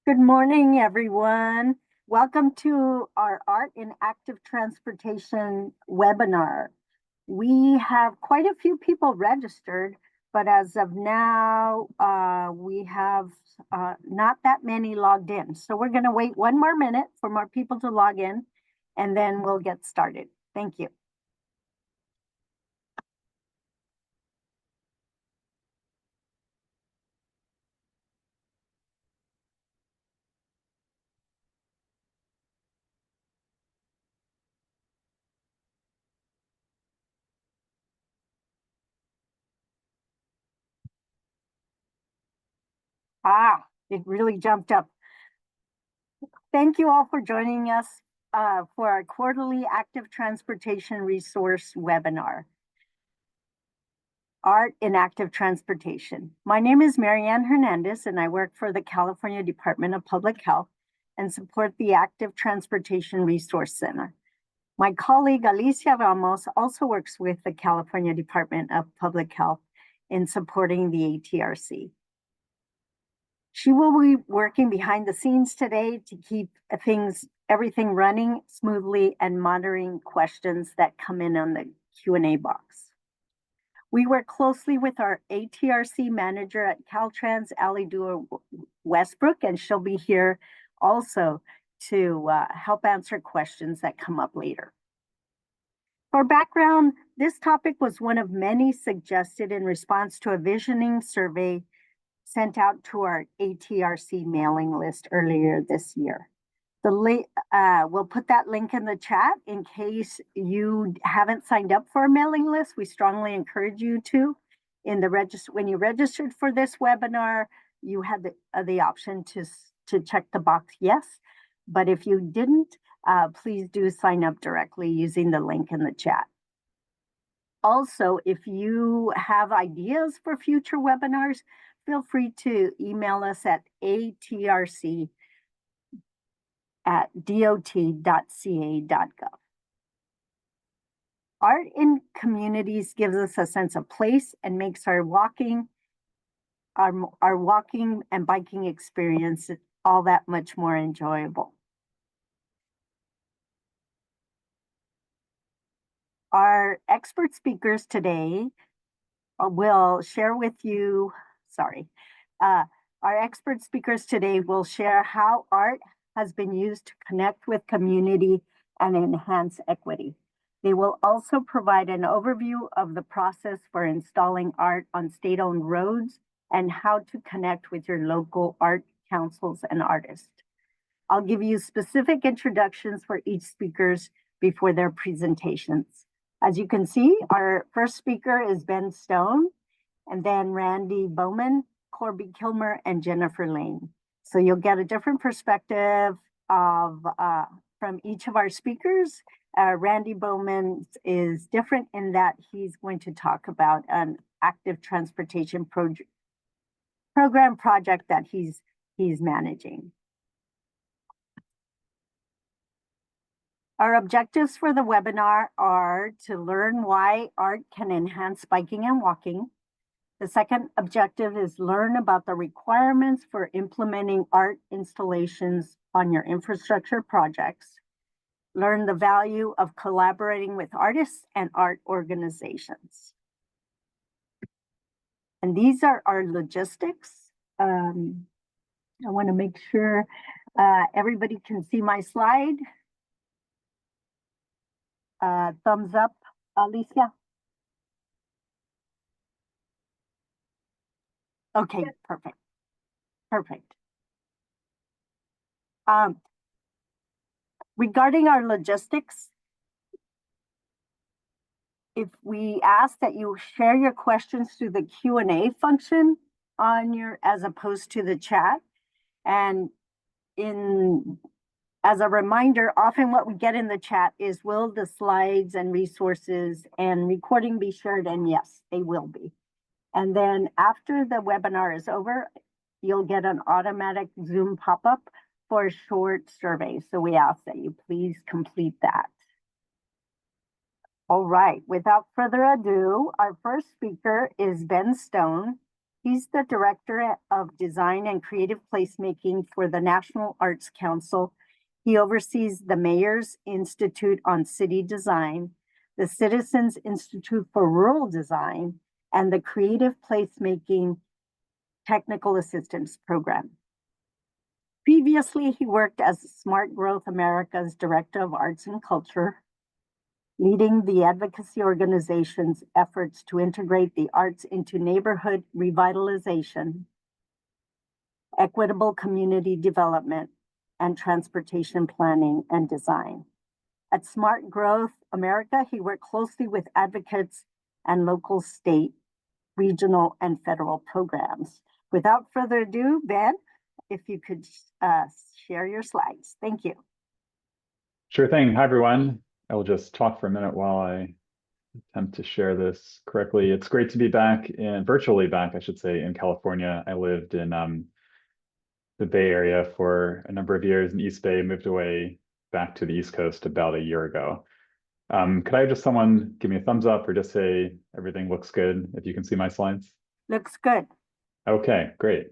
Good morning, everyone. Welcome to our Art in Active Transportation webinar. We have quite a few people registered, but as of now, we have not that many logged in. So we're going to wait one more minute for more people to log in, and then we'll get started. Thank you. It really jumped up. Thank you all for joining us for our quarterly Active Transportation Resource webinar, Art in Active Transportation. My name is Marianne Hernandez, and I work for the California Department of Public Health and support the Active Transportation Resource Center. My colleague Alicia Ramos also works with the California Department of Public Health in supporting the ATRC. She will be working behind the scenes today to keep everything running smoothly and monitoring questions that come in on the Q&A box. We work closely with our ATRC manager at Caltrans, Ali Westbrook, and she'll be here also to help answer questions that come up later. For background, this topic was one of many suggested in response to a visioning survey sent out to our ATRC mailing list earlier this year. We'll put that link in the chat in case you haven't signed up for a mailing list. We strongly encourage you to. When you registered for this webinar, you had the option to check the box yes, but if you didn't, please do sign up directly using the link in the chat. Also, if you have ideas for future webinars, feel free to email us at atrc@dot.ca.gov. Art in communities gives us a sense of place and makes our walking and biking experience all that much more enjoyable. Our expert speakers today will share with you, our expert speakers today will share how art has been used to connect with community and enhance equity. They will also provide an overview of the process for installing art on state-owned roads and how to connect with your local art councils and artists. I'll give you specific introductions for each speakers before their presentations. As you can see, our first speaker is Ben Stone, and then Randy Bowman, Corby Kilmer, and Jennifer Lane. So you'll get a different perspective from each of our speakers. Randy Bowman is different in that he's going to talk about an active transportation program project that he's managing. Our objectives for the webinar are to learn why art can enhance biking and walking. The second objective is learn about the requirements for implementing art installations on your infrastructure projects. Learn the value of collaborating with artists and art organizations. And these are our logistics. I want to make sure everybody can see my slide. Thumbs up, Alicia. Okay, perfect. Regarding our logistics, if we ask that you share your questions through the Q&A function as opposed to the chat, and as a reminder, often what we get in the chat is, will the slides and resources and recording be shared? And yes, they will be. And then after the webinar is over, you'll get an automatic Zoom pop-up for a short survey. So we ask that you please complete that. All right, without further ado, our first speaker is Ben Stone. He's the Director of Design and Creative Placemaking for the National Arts Council. He oversees the Mayor's Institute on City Design, the Citizens Institute for Rural Design, and the Creative Placemaking Technical Assistance Program. Previously, he worked as Smart Growth America's Director of Arts and Culture, leading the advocacy organization's efforts to integrate the arts into neighborhood revitalization, equitable community development, and transportation planning and design. At Smart Growth America, he worked closely with advocates and local, state, regional, and federal programs. Without further ado, Ben, if you could share your slides. Thank you. Sure thing. Hi, everyone. I will just talk for a minute while I attempt to share this correctly. It's great to be back virtually back, I should say, in California. I lived in the Bay Area for a number of years in East Bay, moved away back to the East Coast about a year ago. Could I have someone give me a thumbs up or just say everything looks good if you can see my slides? Looks good. Okay, great.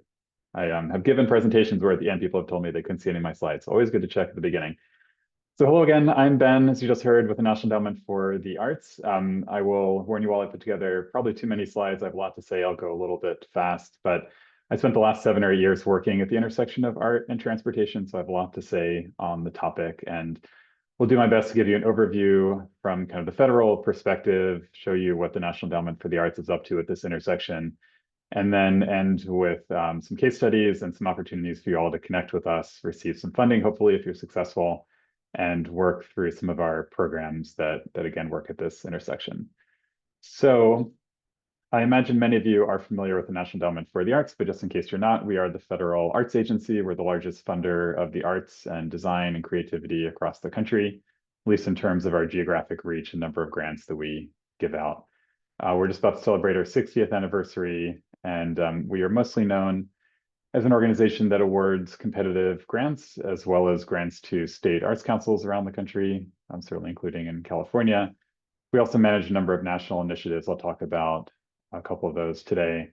I have given presentations where at the end people have told me they couldn't see any of my slides. Always good to check at the beginning. So hello again, I'm Ben, as you just heard, with the National Endowment for the Arts. I will warn you all, I put together probably too many slides. I have a lot to say. I'll go a little bit fast, but I spent the last 7 or 8 years working at the intersection of art and transportation, so I have a lot to say on the topic, and we'll do my best to give you an overview from kind of the federal perspective, show you what the National Endowment for the Arts is up to at this intersection, and then end with some case studies and some opportunities for you all to connect with us, receive some funding, hopefully, if you're successful, and work through some of our programs that again work at this intersection. So I imagine many of you are familiar with the National Endowment for the Arts, but just in case you're not, we are the federal arts agency. We're the largest funder of the arts and design and creativity across the country, at least in terms of our geographic reach and number of grants that we give out. We're just about to celebrate our 60th anniversary, and we are mostly known as an organization that awards competitive grants, as well as grants to state arts councils around the country, certainly including in California. We also manage a number of national initiatives. I'll talk about a couple of those today.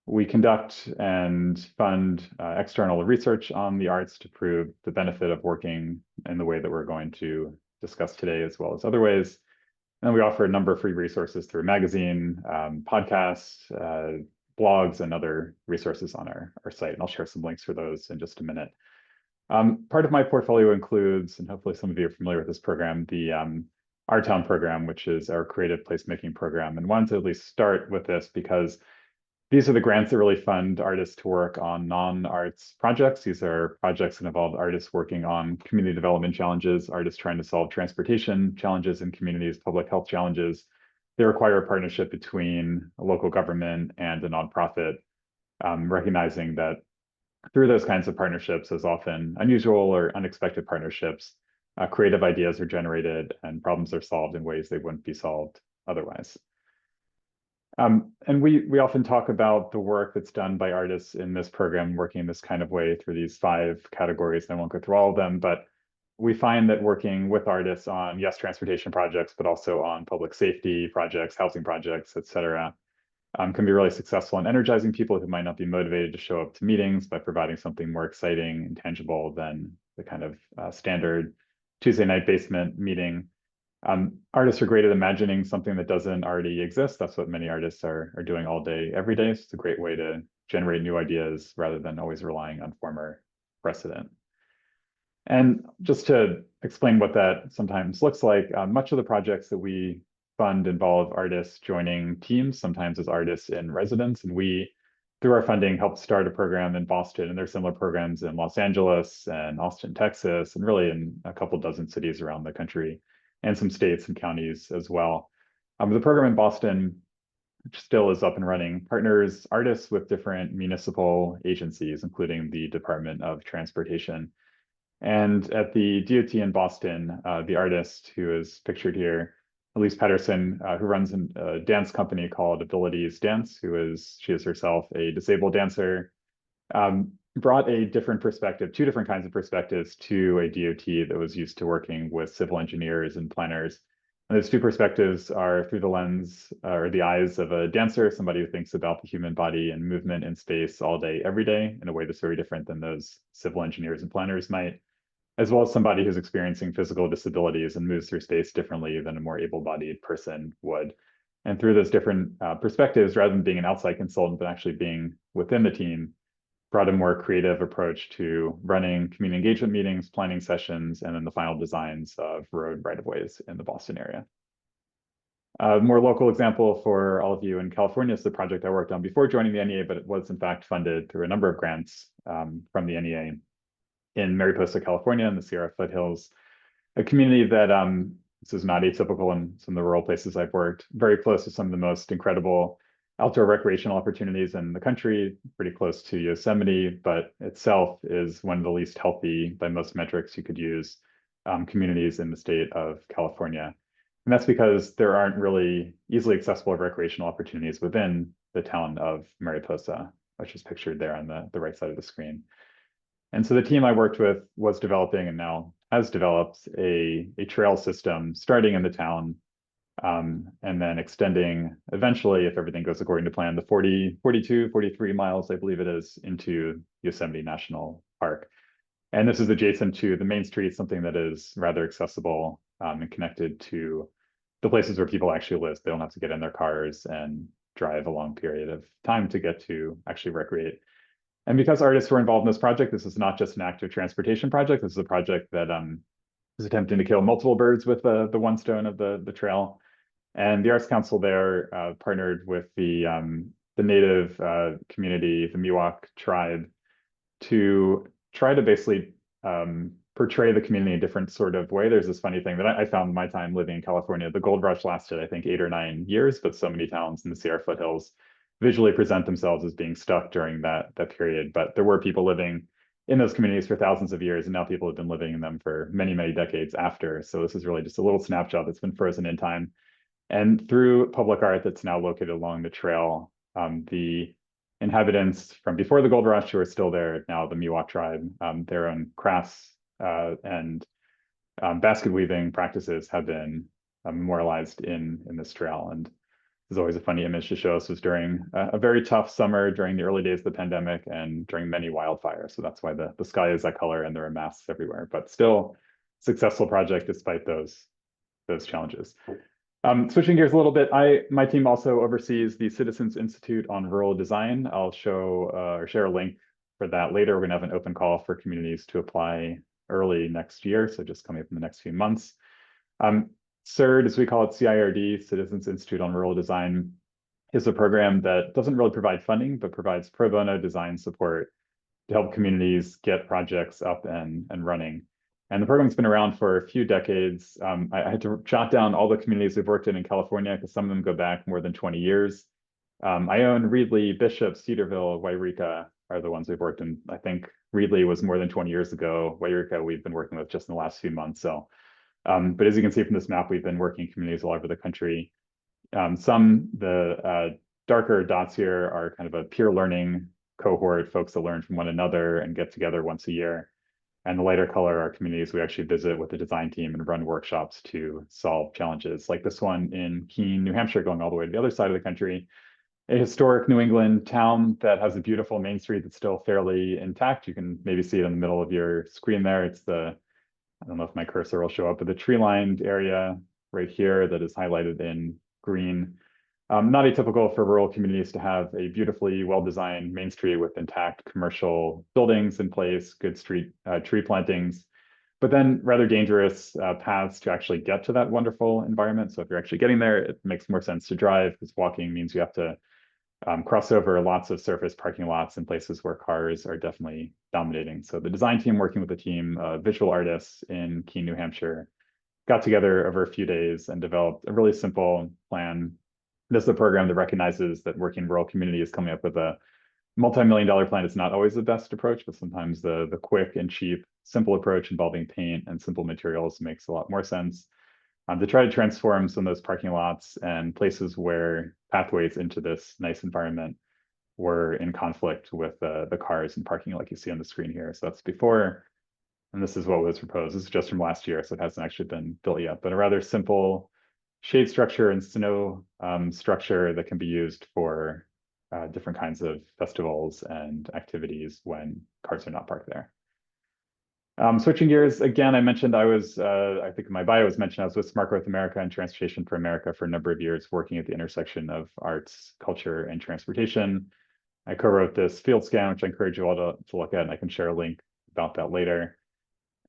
We conduct and fund external research on the arts to prove the benefit of working in the way that we're going to discuss today, as well as other ways. And then we offer a number of free resources through a magazine, podcasts, blogs, and other resources on our site. And I'll share some links for those in just a minute. Part of my portfolio includes, and hopefully some of you are familiar with this program, the Our Town program, which is our creative placemaking program. And wanted to at least start with this because these are the grants that really fund artists to work on non-arts projects. These are projects that involve artists working on community development challenges, artists trying to solve transportation challenges in communities, public health challenges. They require a partnership between a local government and a nonprofit, recognizing that through those kinds of partnerships, as often unusual or unexpected partnerships, creative ideas are generated and problems are solved in ways they wouldn't be solved otherwise. And we often talk about the work that's done by artists in this program, working this kind of way through these 5 categories. I won't go through all of them, but we find that working with artists on, yes, transportation projects, but also on public safety projects, housing projects, et cetera, can be really successful in energizing people who might not be motivated to show up to meetings by providing something more exciting and tangible than the kind of standard Tuesday night basement meeting. Artists are great at imagining something that doesn't already exist. That's what many artists are doing all day, every day. So it's a great way to generate new ideas rather than always relying on former precedent. And just to explain what that sometimes looks like, much of the projects that we fund involve artists joining teams, sometimes as artists in residence. And we, through our funding, helped start a program in Boston, and there's similar programs in Los Angeles and Austin, Texas, and really in a couple dozen cities around the country, and some states and counties as well. The program in Boston, which still is up and running, partners artists with different municipal agencies, including the Department of Transportation. And at the DOT in Boston, the artist who is pictured here, Elise Patterson, who runs a dance company called Abilities Dance, she is herself a disabled dancer, brought a different perspective, 2 different kinds of perspectives to a DOT that was used to working with civil engineers and planners, And those two perspectives are through the lens or the eyes of a dancer, somebody who thinks about the human body and movement in space all day, every day, in a way that's very different than those civil engineers and planners might, as well as somebody who's experiencing physical disabilities and moves through space differently than a more able-bodied person would. And through those different perspectives, rather than being an outside consultant, but actually being within the team, brought a more creative approach to running community engagement meetings, planning sessions, and then the final designs of road right-of-ways in the Boston area. A more local example for all of you in California is the project I worked on before joining the NEA, but it was in fact funded through a number of grants from the NEA in Mariposa, California, in the Sierra foothills, a community that this is not atypical in some of the rural places I've worked, very close to some of the most incredible outdoor recreational opportunities in the country, pretty close to Yosemite, but itself is one of the least healthy by most metrics you could use communities in the state of California. And that's because there aren't really easily accessible recreational opportunities within the town of Mariposa, which is pictured there on the right side of the screen. And so the team I worked with was developing and now has developed a trail system starting in the town and then extending eventually, if everything goes according to plan, the 43 miles, I believe it is, into Yosemite National Park. And this is adjacent to the main street, something that is rather accessible and connected to the places where people actually live. They don't have to get in their cars and drive a long period of time to get to actually recreate. And because artists were involved in this project, this is not just an active transportation project. This is a project that is attempting to kill multiple birds with the one stone of the trail. And the Arts Council there partnered with the native community, the Miwok tribe, to try to basically portray the community in a different sort of way. There's this funny thing that I found in my time living in California. The gold rush lasted, I think, 8 or 9 years, but so many towns in the Sierra foothills visually present themselves as being stuck during that period. But there were people living in those communities for thousands of years, and now people have been living in them for many, many decades after. So this is really just a little snapshot that's been frozen in time. And through public art that's now located along the trail, the inhabitants from before the gold rush who are still there now, the Miwok tribe, their own crafts and basket weaving practices have been memorialized in this trail. And there's always a funny image to show. This was during a very tough summer during the early days of the pandemic and during many wildfires. So that's why the sky is that color and there are masks everywhere, but still successful project despite those challenges. Switching gears a little bit, my team also oversees the Citizens Institute on Rural Design. I'll show or share a link for that later. We're gonna have an open call for communities to apply early next year, so just coming up in the next few months. CIRD, as we call it, CIRD, Citizens Institute on Rural Design, is a program that doesn't really provide funding, but provides pro bono design support to help communities get projects up and running. And the program's been around for a few decades. I had to jot down all the communities we've worked in California because some of them go back more than 20 years. Ione, Reedley, Bishop, Cedarville, Wairika are the ones we've worked in. I think Reedley was more than 20 years ago. Wairika we've been working with just in the last few months. So, but as you can see from this map, we've been working in communities all over the country. The darker dots here are kind of a peer learning cohort, folks that learn from one another and get together once a year. And the lighter color are communities we actually visit with the design team and run workshops to solve challenges, like this one in Keene, New Hampshire, going all the way to the other side of the country. A historic New England town that has a beautiful main street that's still fairly intact. You can maybe see it in the middle of your screen there. It's I don't know if my cursor will show up, but the tree-lined area right here that is highlighted in green. Not atypical for rural communities to have a beautifully well-designed main street with intact commercial buildings in place, good street tree plantings, but then rather dangerous paths to actually get to that wonderful environment. So if you're actually getting there, it makes more sense to drive because walking means you have to cross over lots of surface parking lots in places where cars are definitely dominating. So the design team working with a team of visual artists in Keene, New Hampshire, got together over a few days and developed a really simple plan. This is a program that recognizes that working in rural communities, coming up with a multi-million-dollar plan is not always the best approach, but sometimes the quick and cheap, simple approach involving paint and simple materials makes a lot more sense. To try to transform some of those parking lots and places where pathways into this nice environment were in conflict with the cars and parking like you see on the screen here. So that's before, and this is what was proposed. This is just from last year, so it hasn't actually been built yet, but a rather simple shade structure and snow structure that can be used for different kinds of festivals and activities when cars are not parked there. Switching gears, again, I mentioned I think in my bio was mentioned I was with Smart Growth America and Transportation for America for a number of years, working at the intersection of arts, culture, and transportation. I co-wrote this field scan, which I encourage you all to look at, and I can share a link about that later.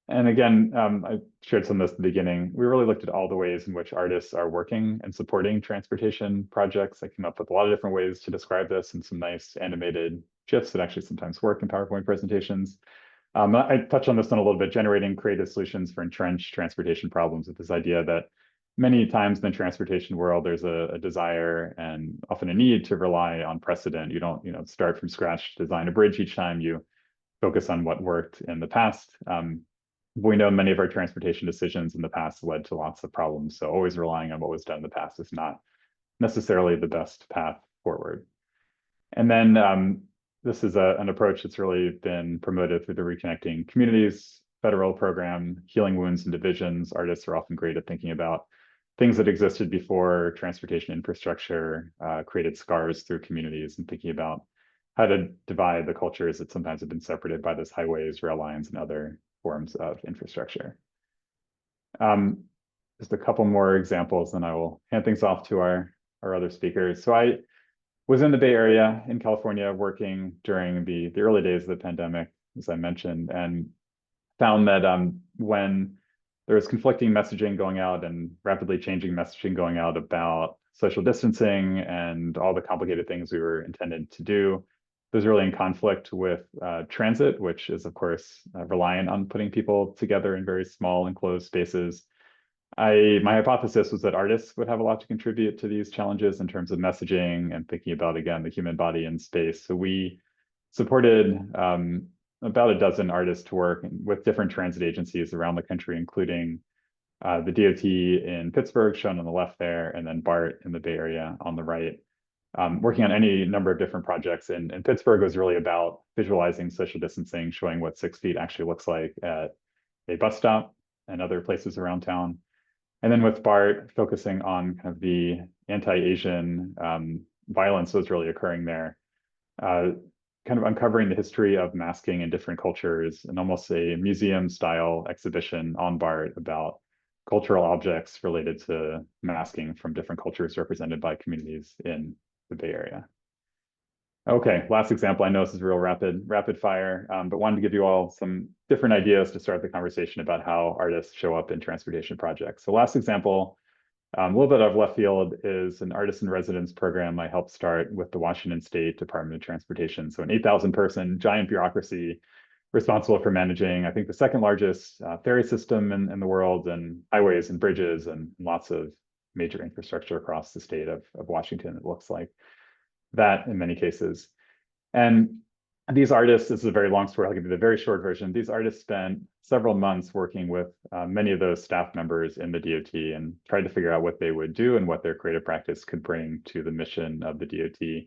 And again, I shared some of this at the beginning. We really looked at all the ways in which artists are working and supporting transportation projects. I came up with a lot of different ways to describe this and some nice animated GIFs that actually sometimes work in PowerPoint presentations. I touched on this one a little bit, generating creative solutions for entrenched transportation problems with this idea that many times in the transportation world, there's a desire and often a need to rely on precedent. You don't, start from scratch to design a bridge each time. You focus on what worked in the past. We know many of our transportation decisions in the past led to lots of problems. So always relying on what was done in the past is not necessarily the best path forward. And then this is an approach that's really been promoted through the Reconnecting Communities federal program, Healing Wounds and Divisions. Artists are often great at thinking about things that existed before transportation infrastructure created scars through communities, and thinking about how to divide the cultures that sometimes have been separated by those highways, rail lines, and other forms of infrastructure. Just a couple more examples, and I will hand things off to our other speakers. So I was in the Bay Area in California working during the early days of the pandemic, as I mentioned, and found that when there was conflicting messaging going out and rapidly changing messaging going out about social distancing and all the complicated things we were intended to do, it was really in conflict with transit, which is, of course, reliant on putting people together in very small enclosed spaces. My hypothesis was that artists would have a lot to contribute to these challenges in terms of messaging and thinking about, again, the human body in space. So we supported about a dozen artists to work with different transit agencies around the country, including the DOT in Pittsburgh, shown on the left there, and then BART in the Bay Area on the right. Working on any number of different projects. And Pittsburgh was really about visualizing social distancing, showing what 6 feet actually looks like at a bus stop and other places around town. And then with BART, focusing on kind of the anti-Asian violence that was really occurring there, kind of uncovering the history of masking in different cultures, and almost a museum-style exhibition on BART about cultural objects related to masking from different cultures represented by communities in the Bay Area. Okay, last example. I know this is real rapid fire, but wanted to give you all some different ideas to start the conversation about how artists show up in transportation projects. So last example, a little bit of left field, is an artist in residence program I helped start with the Washington State Department of Transportation. So an 8,000 person giant bureaucracy responsible for managing, I think, the second largest ferry system in the world, and highways and bridges and lots of major infrastructure across the state of Washington, it looks like. That in many cases. And these artists, this is a very long story, I'll give you the very short version. These artists spent several months working with many of those staff members in the DOT and tried to figure out what they would do and what their creative practice could bring to the mission of the DOT.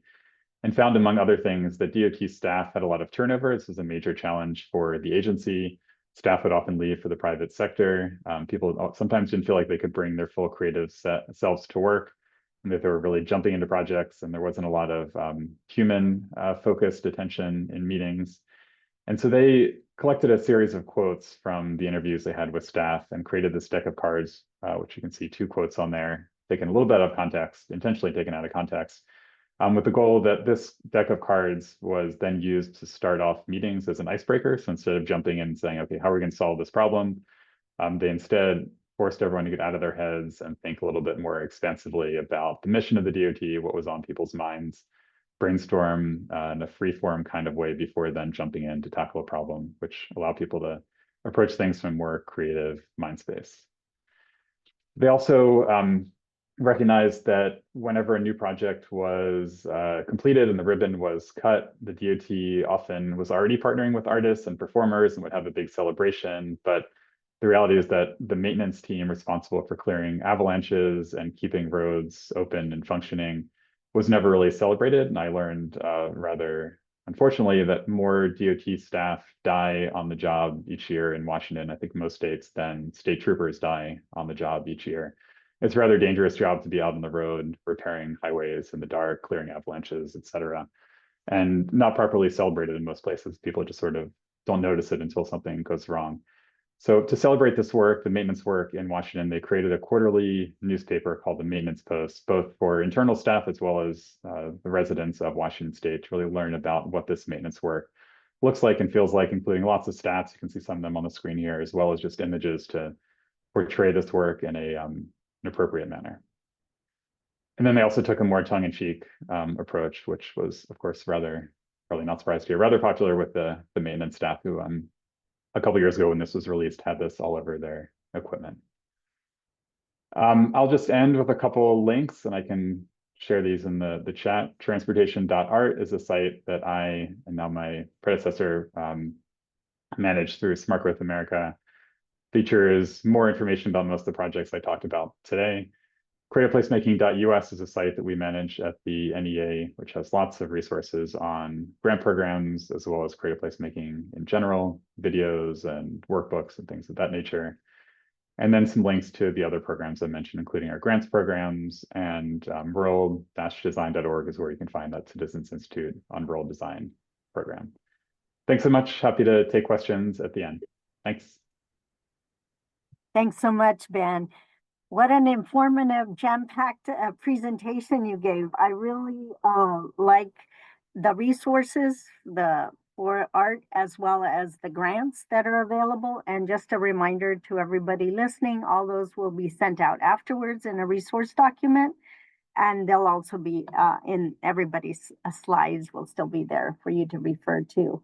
And found, among other things, that DOT staff had a lot of turnover. This was a major challenge for the agency. Staff would often leave for the private sector. People sometimes didn't feel like they could bring their full creative selves to work, and that they were really jumping into projects, and there wasn't a lot of human focused attention in meetings. And so they collected a series of quotes from the interviews they had with staff and created this deck of cards, which you can see 2 quotes on there, taken a little bit out of context, intentionally taken out of context, with the goal that this deck of cards was then used to start off meetings as an icebreaker. So instead of jumping in and saying, okay, how are we going to solve this problem? They instead forced everyone to get out of their heads and think a little bit more expansively about the mission of the DOT, what was on people's minds, brainstorm in a free-form kind of way before then jumping in to tackle a problem, which allow people to approach things from a more creative mind space. They also recognized that whenever a new project was completed and the ribbon was cut, the DOT often was already partnering with artists and performers and would have a big celebration, but the reality is that the maintenance team responsible for clearing avalanches and keeping roads open and functioning was never really celebrated. And I learned rather unfortunately that more DOT staff die on the job each year in Washington, I think most states, than state troopers die on the job each year. it's a rather dangerous job to be out on the road, repairing highways in the dark, clearing avalanches, etc., and not properly celebrated in most places. People just sort of don't notice it until something goes wrong. So to celebrate this work, the maintenance work in Washington, they created a quarterly newspaper called the Maintenance Post, both for internal staff as well as the residents of Washington State to really learn about what this maintenance work looks like and feels like, including lots of stats. You can see some of them on the screen here, as well as just images to portray this work in an appropriate manner. And then they also took a more tongue-in-cheek approach, which was, of course, probably not surprised here, rather popular with the maintenance staff who a couple years ago when this was released had this all over their equipment. I'll just end with a couple links and I can share these in the chat. Transportation.art is a site that I and now my predecessor managed through Smart Growth America. Features more information about most of the projects I talked about today. CreativePlacemaking.us is a site that we manage at the NEA, which has lots of resources on grant programs, as well as creative placemaking in general, videos and workbooks and things of that nature. And then some links to the other programs I mentioned, including our grants programs, and rural-design.org is where you can find that Citizens Institute on Rural Design program. Thanks so much. Happy to take questions at the end. Thanks. Thanks so much, Ben. What an informative, jam-packed presentation you gave. I really like the resources for art as well as the grants that are available. And just a reminder to everybody listening, all those will be sent out afterwards in a resource document. And they'll also be in everybody's slides will still be there for you to refer to.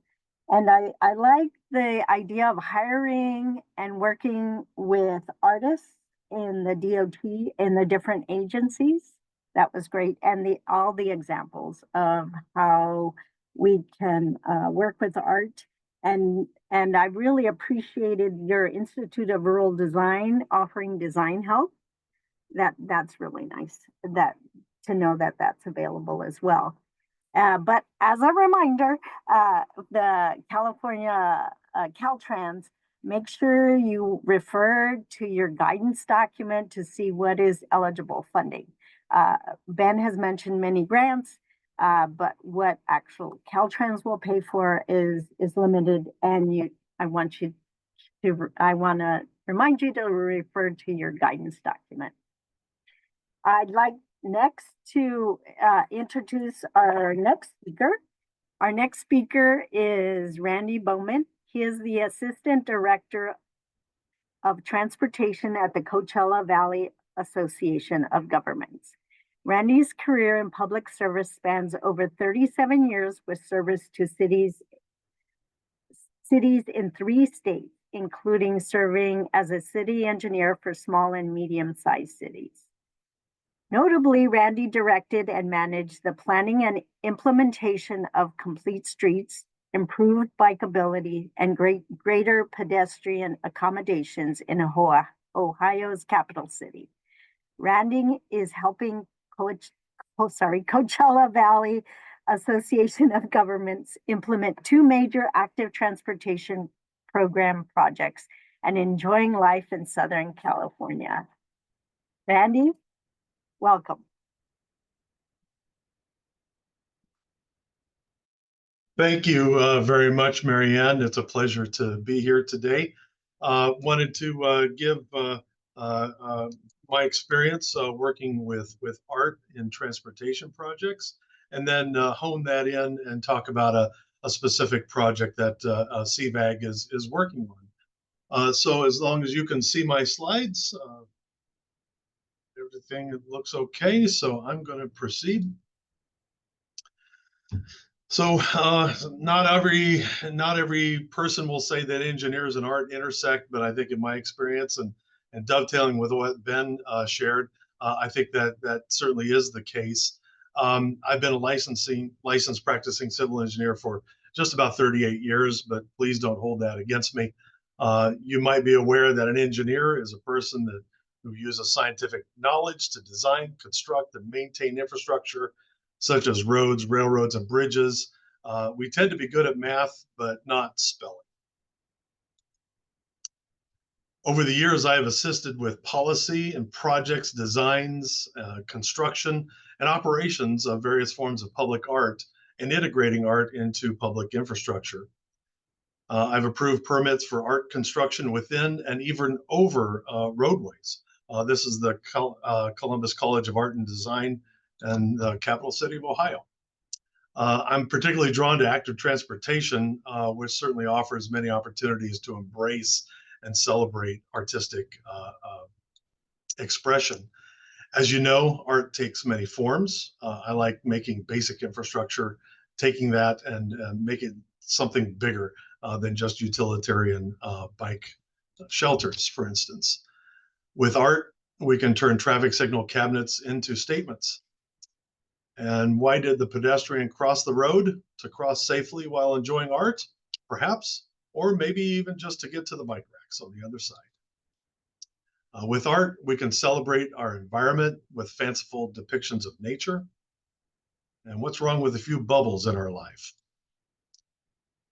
And I like the idea of hiring and working with artists in the DOT in the different agencies. That was great. And all the examples of how we can work with art. And I really appreciated your Institute of Rural Design offering design help. That's really nice to know that that's available as well. But as a reminder, the California Caltrans, make sure you refer to your guidance document to see what is eligible funding. Ben has mentioned many grants, but what actual Caltrans will pay for is limited. And I want to remind you to refer to your guidance document. I'd like next to introduce our next speaker. Our next speaker is Randy Bowman. He is the Assistant Director of Transportation at the Coachella Valley Association of Governments. Randy's career in public service spans over 37 years with service to cities in 3 states, including serving as a city engineer for small and medium-sized cities. Notably, Randy directed and managed the planning and implementation of complete streets, improved bikeability, and greater pedestrian accommodations in Ohio's capital city. Randy is helping Coachella Valley Association of Governments implement 2 major active transportation program projects and enjoying life in Southern California. Randy? Welcome. Thank you very much, Marianne. It's a pleasure to be here today. Wanted to give my experience working with art in transportation projects, and then hone that in and talk about a specific project that CVAG is working on. So as long as you can see my slides, everything looks okay, so I'm going to proceed. So not every person will say that engineers and art intersect, but I think in my experience and dovetailing with what Ben shared, I think that certainly is the case. I've been a licensed practicing civil engineer for just about 38 years, but please don't hold that against me. You might be aware that an engineer is a person who uses scientific knowledge to design, construct, and maintain infrastructure, such as roads, railroads, and bridges. We tend to be good at math, but not spelling. Over the years, I have assisted with policy and projects, designs, construction, and operations of various forms of public art and integrating art into public infrastructure. I've approved permits for art construction within and even over roadways. This is the Columbus College of Art and Design and the capital city of Ohio. I'm particularly drawn to active transportation, which certainly offers many opportunities to embrace and celebrate artistic expression. As you know, art takes many forms. I like making basic infrastructure, taking that and make it something bigger than just utilitarian bike shelters, for instance. With art, we can turn traffic signal cabinets into statements. And why did the pedestrian cross the road? To cross safely while enjoying art, perhaps, or maybe even just to get to the bike racks on the other side. With art, we can celebrate our environment with fanciful depictions of nature. And what's wrong with a few bubbles in our life?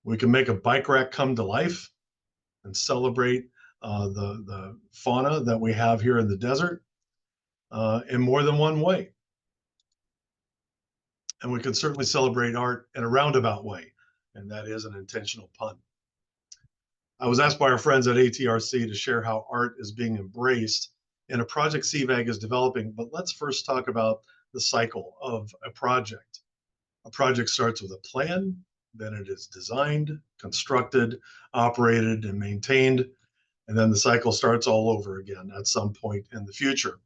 We can make a bike rack come to life and celebrate the fauna that we have here in the desert in more than one way. And we can certainly celebrate art in a roundabout way, and that is an intentional pun. I was asked by our friends at ATRC to share how art is being embraced in a project CVAG is developing, but let's first talk about the cycle of a project. A project starts with a plan, then it is designed, constructed, operated, and maintained, and then the cycle starts all over again at some point in the future.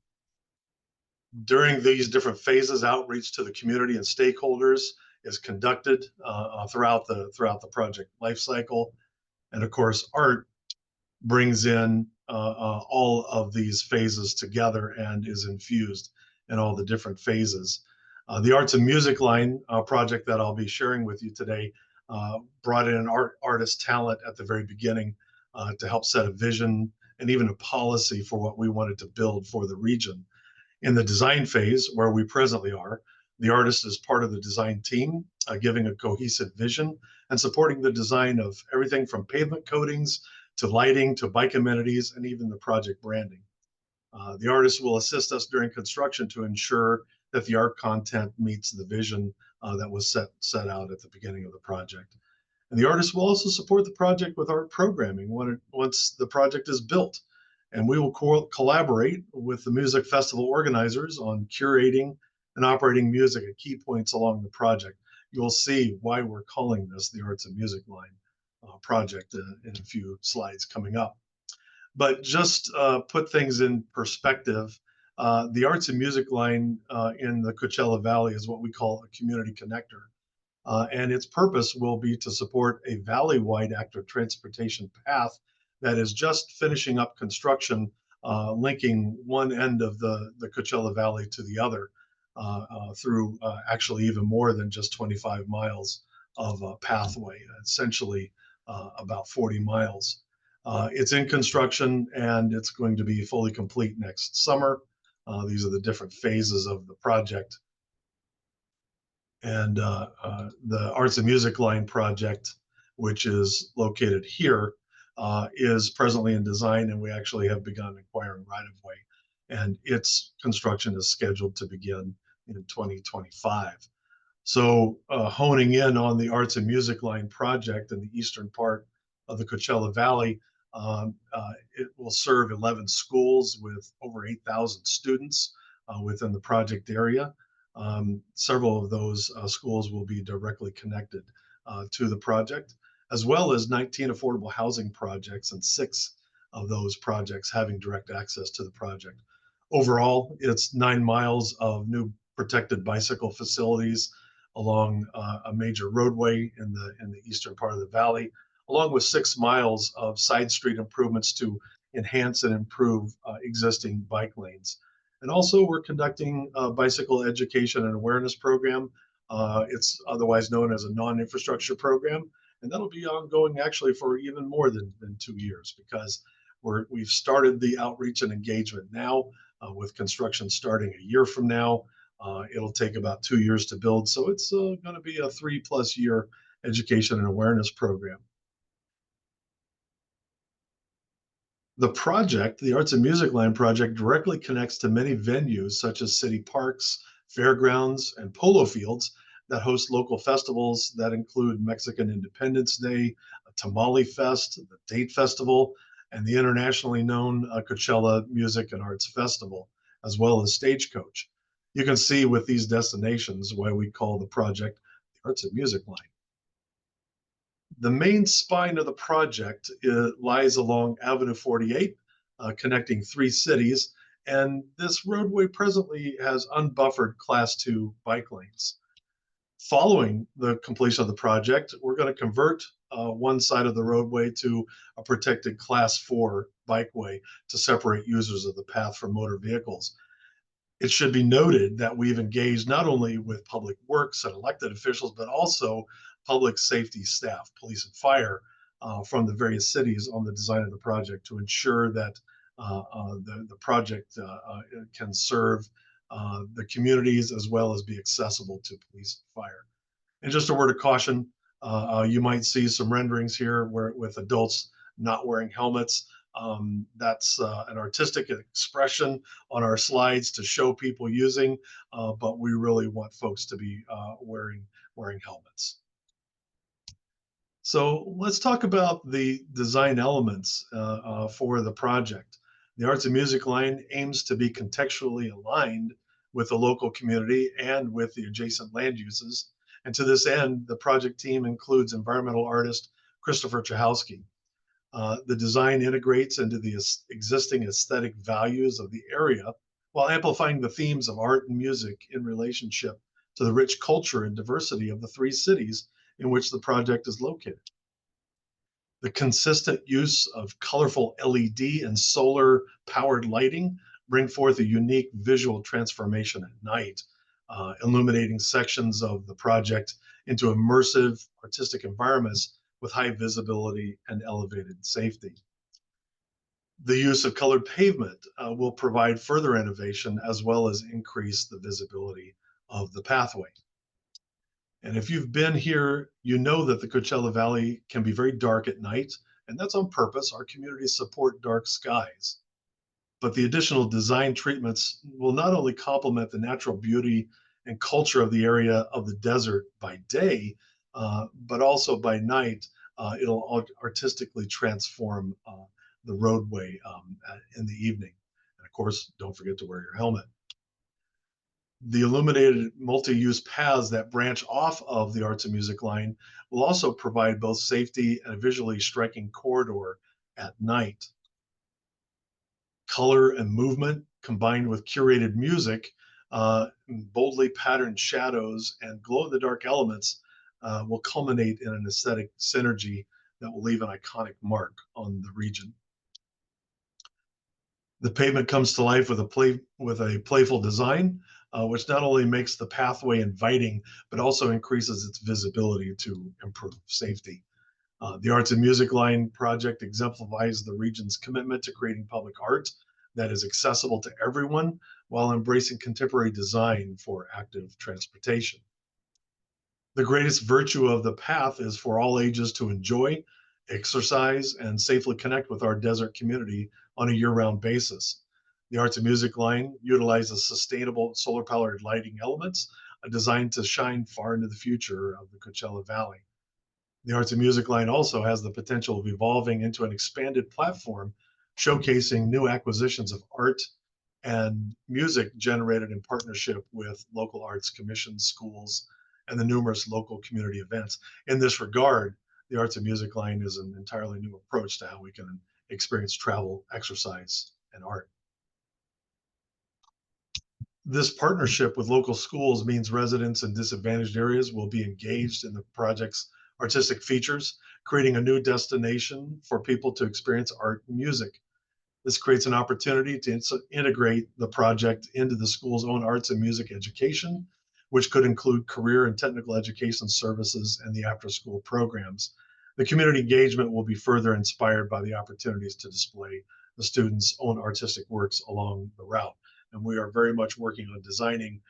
During these different phases, outreach to the community and stakeholders is conducted throughout the project life cycle. And of course, art brings in all of these phases together and is infused in all the different phases. The Arts and Music Line project that I'll be sharing with you today brought in artist talent at the very beginning to help set a vision and even a policy for what we wanted to build for the region. In the design phase, where we presently are, the artist is part of the design team, giving a cohesive vision and supporting the design of everything from pavement coatings to lighting to bike amenities and even the project branding. The artist will assist us during construction to ensure that the art content meets the vision that was set out at the beginning of the project. And the artist will also support the project with art programming once the project is built. And we will collaborate with the music festival organizers on curating and operating music at key points along the project. You'll see why we're calling this the Arts and Music Line project in a few slides coming up. But just put things in perspective, the Arts and Music Line in the Coachella Valley is what we call a community connector. And its purpose will be to support a valley-wide active transportation path that is just finishing up construction, linking one end of the Coachella Valley to the other through actually even more than just 25 miles of pathway, essentially about 40 miles. It's in construction and it's going to be fully complete next summer. These are the different phases of the project. And the Arts and Music Line project, which is located here, is presently in design, and we actually have begun acquiring right-of-way. And its construction is scheduled to begin in 2025. So honing in on the Arts and Music Line project in the eastern part of the Coachella Valley, it will serve 11 schools with over 8,000 students within the project area. Several of those schools will be directly connected to the project, as well as 19 affordable housing projects and 6 of those projects having direct access to the project. Overall, it's 9 miles of new protected bicycle facilities along a major roadway in the eastern part of the valley, along with 6 miles of side street improvements to enhance and improve existing bike lanes. And also we're conducting a bicycle education and awareness program. It's otherwise known as a non-infrastructure program. And that'll be ongoing actually for even more than 2 years, because we've started the outreach and engagement now with construction starting a year from now. It'll take about 2 years to build. So it's going to be a 3+ year education and awareness program. The project, the Arts and Music Line project, directly connects to many venues such as city parks, fairgrounds, and polo fields that host local festivals that include Mexican Independence Day, Tamale Fest, the Date Festival, and the internationally known Coachella Music and Arts Festival, as well as Stagecoach. You can see with these destinations why we call the project the Arts and Music Line. The main spine of the project lies along Avenue 48, connecting three cities, and this roadway presently has unbuffered Class 2 bike lanes. Following the completion of the project, we're going to convert one side of the roadway to a protected Class 4 bikeway to separate users of the path from motor vehicles. It should be noted that we've engaged not only with public works and elected officials, but also public safety staff, police and fire from the various cities on the design of the project to ensure that the project can serve the communities as well as be accessible to police and fire. And just a word of caution, you might see some renderings here with adults not wearing helmets. That's an artistic expression on our slides to show people using, but we really want folks to be wearing helmets. So let's talk about the design elements for the project. The Arts and Music Line aims to be contextually aligned with the local community and with the adjacent land uses. And to this end, the project team includes environmental artist Christopher Chahowski. The design integrates into the existing aesthetic values of the area while amplifying the themes of art and music in relationship to the rich culture and diversity of the three cities in which the project is located. The consistent use of colorful LED and solar powered lighting bring forth a unique visual transformation at night, illuminating sections of the project into immersive artistic environments with high visibility and elevated safety. The use of colored pavement will provide further innovation as well as increase the visibility of the pathway. And if you've been here, you know that the Coachella Valley can be very dark at night, and that's on purpose. Our communities support dark skies. But the additional design treatments will not only complement the natural beauty and culture of the area of the desert by day, but also by night, it'll artistically transform the roadway in the evening. And of course, don't forget to wear your helmet. The illuminated multi-use paths that branch off of the Arts and Music Line will also provide both safety and a visually striking corridor at night. Color and movement combined with curated music, boldly patterned shadows, and glow-in-the-dark elements will culminate in an aesthetic synergy that will leave an iconic mark on the region. The pavement comes to life with a playful design, which not only makes the pathway inviting, but also increases its visibility to improve safety. The Arts and Music Line project exemplifies the region's commitment to creating public art that is accessible to everyone while embracing contemporary design for active transportation. The greatest virtue of the path is for all ages to enjoy, exercise, and safely connect with our desert community on a year-round basis. The Arts and Music Line utilizes sustainable solar-powered lighting elements designed to shine far into the future of the Coachella Valley. The Arts and Music Line also has the potential of evolving into an expanded platform showcasing new acquisitions of art and music generated in partnership with local arts commissions, schools, and the numerous local community events. In this regard, the Arts and Music Line is an entirely new approach to how we can experience travel, exercise, and art. This partnership with local schools means residents in disadvantaged areas will be engaged in the project's artistic features, creating a new destination for people to experience art and music. This creates an opportunity to integrate the project into the school's own arts and music education, which could include career and technical education services and the after-school programs. The community engagement will be further inspired by the opportunities to display the students' own artistic works along the route. And we are very much working on designing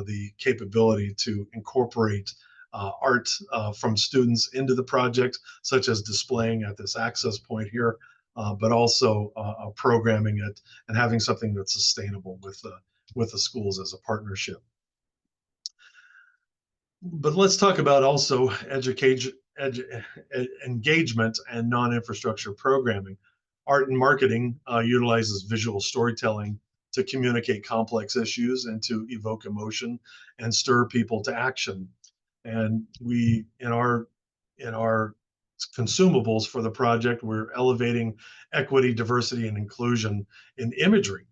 the capability to incorporate art from students into the project, such as displaying at this access point here but also programming it and having something that's sustainable with the schools as a partnership. But let's talk about also engagement and non-infrastructure programming. Art and marketing utilizes visual storytelling to communicate complex issues and to evoke emotion and stir people to action. And we, in our consumables for the project, we're elevating equity, diversity, and inclusion in imagery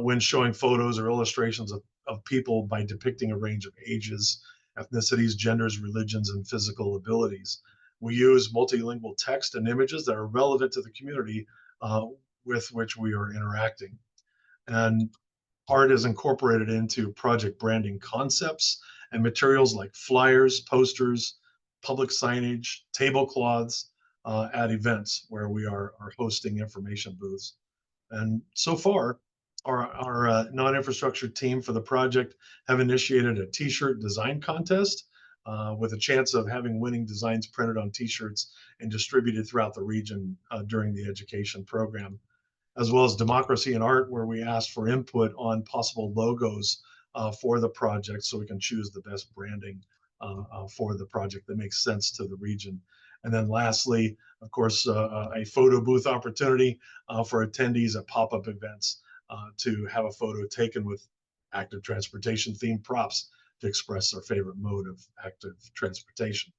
when showing photos or illustrations of people by depicting a range of ages, ethnicities, genders, religions, and physical abilities. We use multilingual text and images that are relevant to the community with which we are interacting. And art is incorporated into project branding concepts and materials like flyers, posters, public signage, tablecloths at events where we are hosting information booths. And so far, our non-infrastructure team for the project have initiated a t-shirt design contest with a chance of having winning designs printed on t-shirts and distributed throughout the region during the education program, as well as Democracy in Art, where we asked for input on possible logos for the project so we can choose the best branding for the project that makes sense to the region. And then lastly, of course, a photo booth opportunity for attendees at pop-up events to have a photo taken with active transportation themed props to express their favorite mode of active transportation.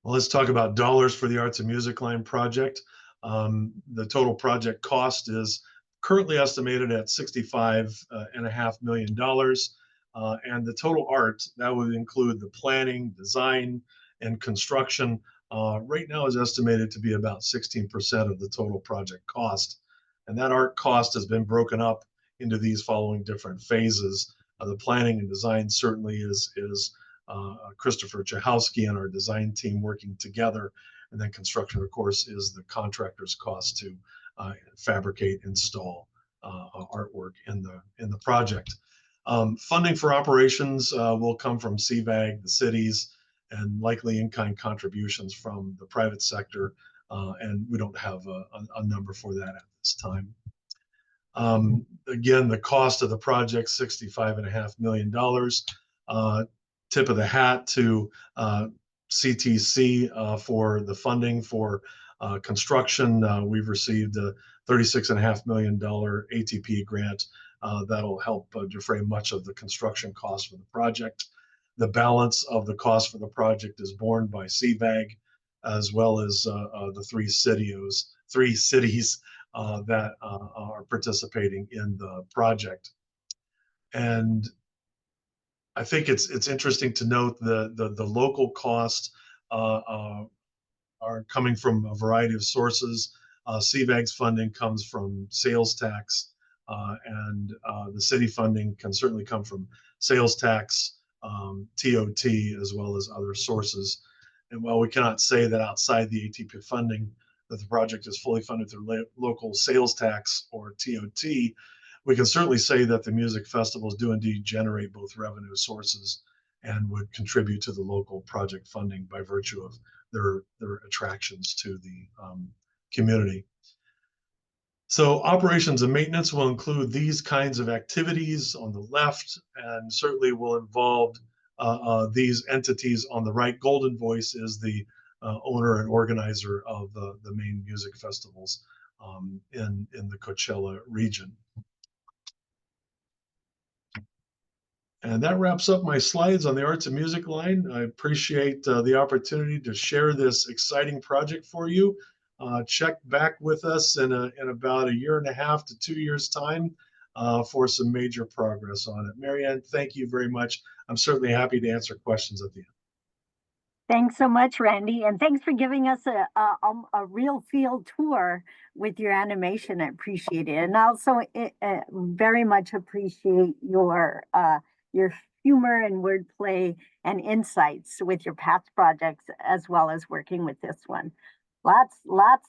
Well, let's talk about dollars for the Arts and Music Line project. The total project cost is currently estimated at $65.5 million. And the total art, that would include the planning, design, and construction, right now is estimated to be about 16% of the total project cost. And that art cost has been broken up into these following different phases. The planning and design certainly is Christopher Chahowski and our design team working together. And then construction, of course, is the contractor's cost to fabricate, install artwork in the project. Funding for operations will come from CVAG, the cities, and likely in-kind contributions from the private sector. And we don't have a number for that at this time. Again, the cost of the project, $65.5 million. Tip of the hat to CTC for the funding for construction. We've received a $36.5 million ATP grant that'll help defray much of the construction costs for the project. The balance of the cost for the project is borne by CVAG, as well as the three cities that are participating in the project. And I think it's interesting to note the local costs are coming from a variety of sources. CVAG's funding comes from sales tax, and the city funding can certainly come from sales tax, TOT, as well as other sources. And while we cannot say that outside the ATP funding that the project is fully funded through local sales tax or TOT, we can certainly say that the music festivals do indeed generate both revenue sources and would contribute to the local project funding by virtue of their attractions to the community. So operations and maintenance will include these kinds of activities on the left, and certainly will involve these entities on the right. Golden Voice is the owner and organizer of the main music festivals in the Coachella region. And that wraps up my slides on the Arts and Music Line. I appreciate the opportunity to share this exciting project for you. Check back with us in about 1.5 to 2 years' time for some major progress on it. Marianne, thank you very much. I'm certainly happy to answer questions at the end. Thanks so much, Randy, and thanks for giving us a real field tour with your animation. I appreciate it, and also very much appreciate your humor and wordplay and insights with your past projects, as well as working with this one. Lots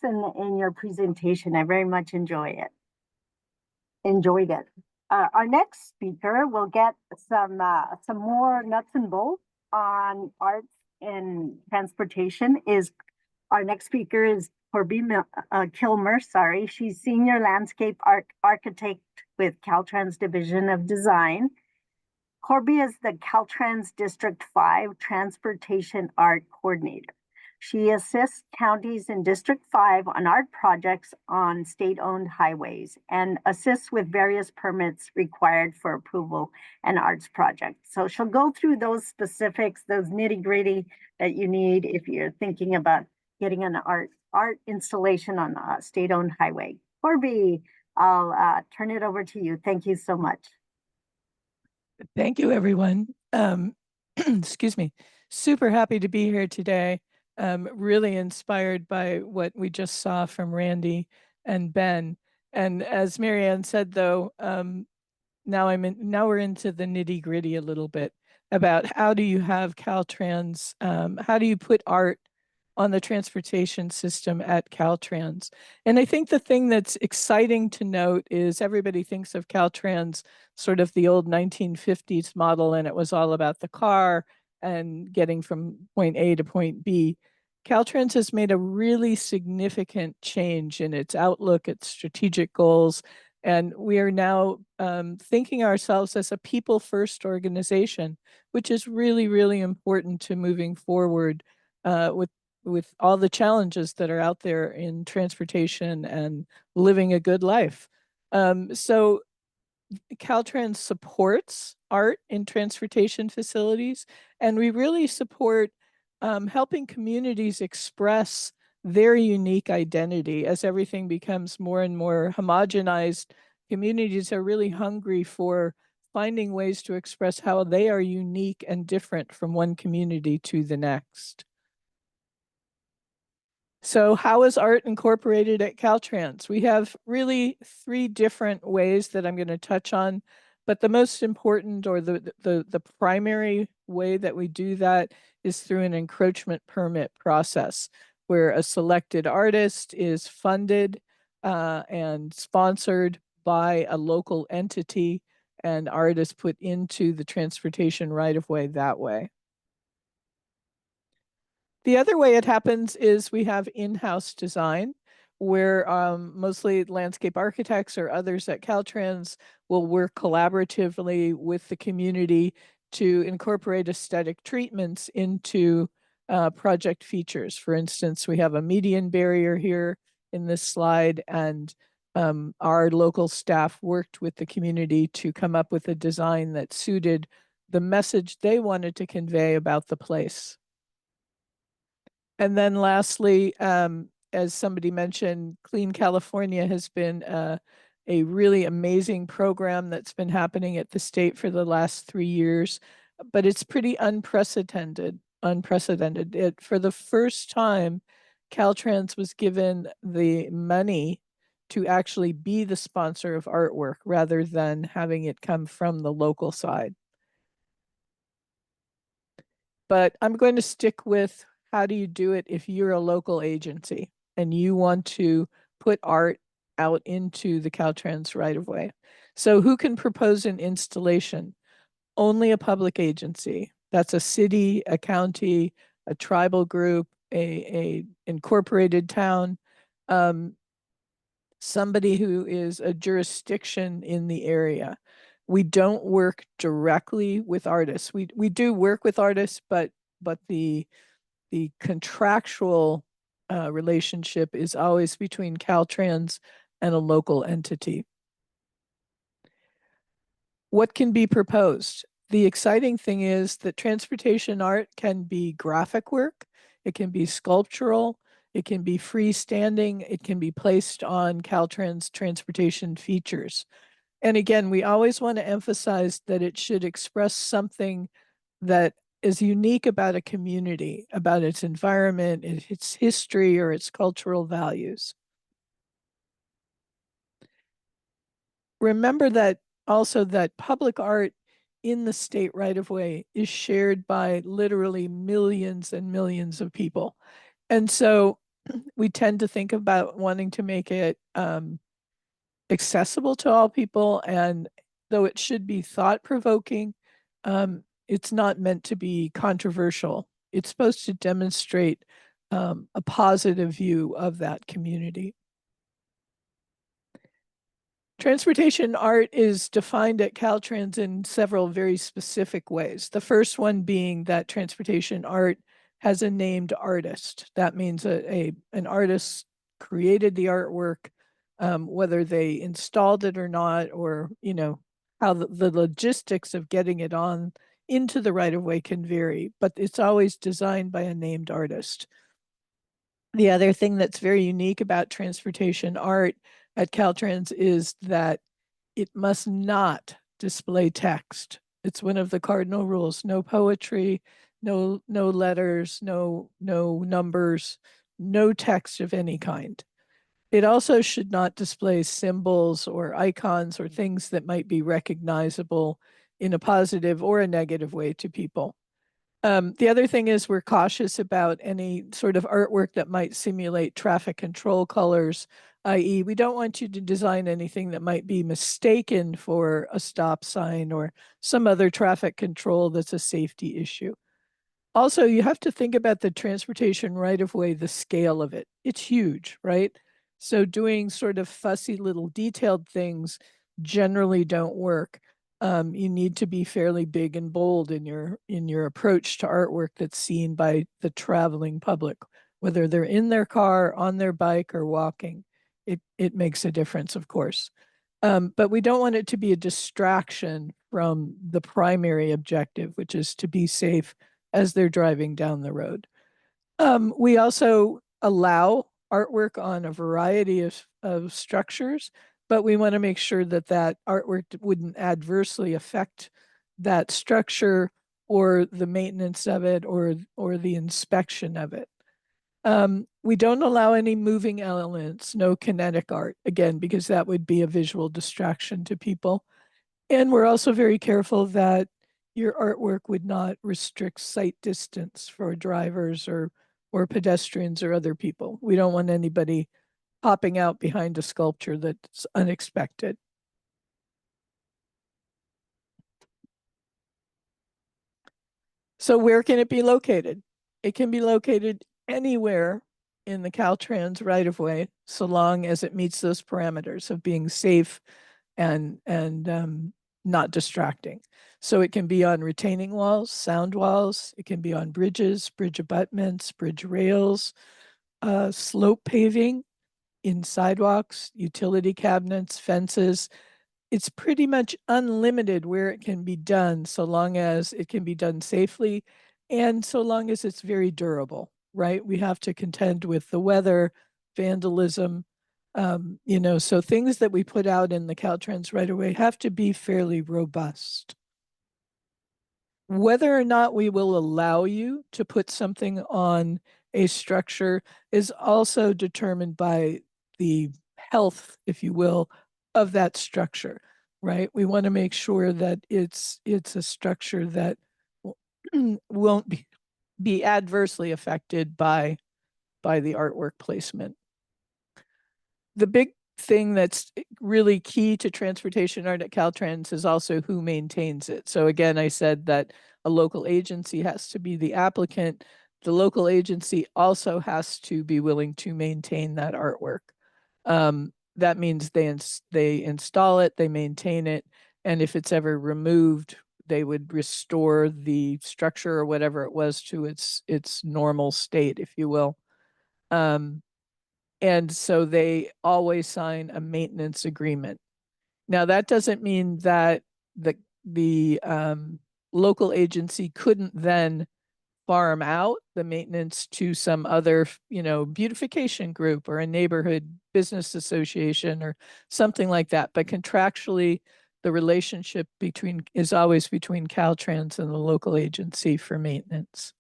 in your presentation. I very much enjoyed it. Our next speaker will get some more nuts and bolts on arts and transportation is Our next speaker is Corby Kilmer, sorry. She's Senior Landscape Architect with Caltrans Division of Design. Corby is the Caltrans District 5 Transportation Art Coordinator. She assists counties in District 5 on art projects on state-owned highways and assists with various permits required for approval and arts projects. So she'll go through those specifics, those nitty-gritty that you need if you're thinking about getting an art installation on a state-owned highway. Corby, I'll turn it over to you. Thank you so much. Thank you, everyone. Excuse me. Super happy to be here today. Really inspired by what we just saw from Randy and Ben. And as Marianne said, though, now we're into the nitty gritty a little bit about how do you have Caltrans, how do you put art on the transportation system at Caltrans? And I think the thing that's exciting to note is everybody thinks of Caltrans sort of the old 1950s model, and it was all about the car and getting from point A to point B. Caltrans has made a really significant change in its outlook, its strategic goals, and we are now thinking ourselves as a people-first organization, which is really, really important to moving forward with all the challenges that are out there in transportation and living a good life. So Caltrans supports art in transportation facilities, and we really support helping communities express their unique identity as everything becomes more and more homogenized. Communities are really hungry for finding ways to express how they are unique and different from one community to the next. So how is art incorporated at Caltrans? We have really 3 different ways that I'm going to touch on, but the most important or the primary way that we do that is through an encroachment permit process where a selected artist is funded and sponsored by a local entity, and art is put into the transportation right-of-way that way. The other way it happens is we have in-house design where mostly landscape architects or others at Caltrans will work collaboratively with the community to incorporate aesthetic treatments into project features. For instance, we have a median barrier here in this slide, and our local staff worked with the community to come up with a design that suited the message they wanted to convey about the place. And then lastly, as somebody mentioned, Clean California has been a really amazing program that's been happening at the state for the last 3 years, but it's pretty unprecedented. For the first time, Caltrans was given the money to actually be the sponsor of artwork rather than having it come from the local side. But I'm going to stick with how do you do it if you're a local agency and you want to put art out into the Caltrans right-of-way. So who can propose an installation? Only a public agency. That's a city, a county, a tribal group, a incorporated town, somebody who is a jurisdiction in the area. We don't work directly with artists. We do work with artists, but the contractual relationship is always between Caltrans and a local entity. What can be proposed? The exciting thing is that transportation art can be graphic work, it can be sculptural, it can be freestanding, it can be placed on Caltrans transportation features. And again, we always want to emphasize that it should express something that is unique about a community, about its environment, its history, or its cultural values. Remember that also that public art in the state right-of-way is shared by literally millions and millions of people. And so we tend to think about wanting to make it accessible to all people, and though it should be thought-provoking, it's not meant to be controversial. It's supposed to demonstrate a positive view of that community. Transportation art is defined at Caltrans in several very specific ways. The first one being that transportation art has a named artist. That means an artist created the artwork, whether they installed it or not, or, you know, how the logistics of getting it on into the right of way can vary, but it's always designed by a named artist. The other thing that's very unique about transportation art at Caltrans is that it must not display text. It's one of the cardinal rules: no poetry, no letters, no numbers, no text of any kind. It also should not display symbols or icons or things that might be recognizable in a positive or a negative way to people. The other thing is we're cautious about any sort of artwork that might simulate traffic control colors, i.e. we don't want you to design anything that might be mistaken for a stop sign or some other traffic control that's a safety issue. Also, you have to think about the transportation right of way, the scale of it. It's huge, right? So doing sort of fussy little detailed things generally don't work. You need to be fairly big and bold in your approach to artwork that's seen by the traveling public, whether they're in their car, on their bike, or walking. It makes a difference, of course. But we don't want it to be a distraction from the primary objective, which is to be safe as they're driving down the road. We also allow artwork on a variety of structures, but we want to make sure that that artwork wouldn't adversely affect that structure or the maintenance of it or the inspection of it. We don't allow any moving elements, no kinetic art, again, because that would be a visual distraction to people. And we're also very careful that your artwork would not restrict sight distance for drivers or pedestrians or other people. We don't want anybody popping out behind a sculpture that's unexpected. So where can it be located? It can be located anywhere in the Caltrans right-of-way, so long as it meets those parameters of being safe and not distracting. So it can be on retaining walls, sound walls. It can be on bridges, bridge abutments, bridge rails, slope paving, in sidewalks, utility cabinets, fences. It's pretty much unlimited where it can be done, so long as it can be done safely and so long as it's very durable, right? We have to contend with the weather, vandalism, you know, so things that we put out in the Caltrans right away have to be fairly robust. Whether or not we will allow you to put something on a structure is also determined by the health, if you will, of that structure, right? We want to make sure that it's a structure that won't be adversely affected by the artwork placement. The big thing that's really key to transportation art at Caltrans is also who maintains it. So again, I said that a local agency has to be the applicant. The local agency also has to be willing to maintain that artwork. That means they install it, they maintain it, and if it's ever removed, they would restore the structure or whatever it was to its normal state, if you will. And so they always sign a maintenance agreement. Now, that doesn't mean that the local agency couldn't then farm out the maintenance to some other, you know, beautification group or a neighborhood business association or something like that. But contractually, the relationship is always between Caltrans and the local agency for maintenance.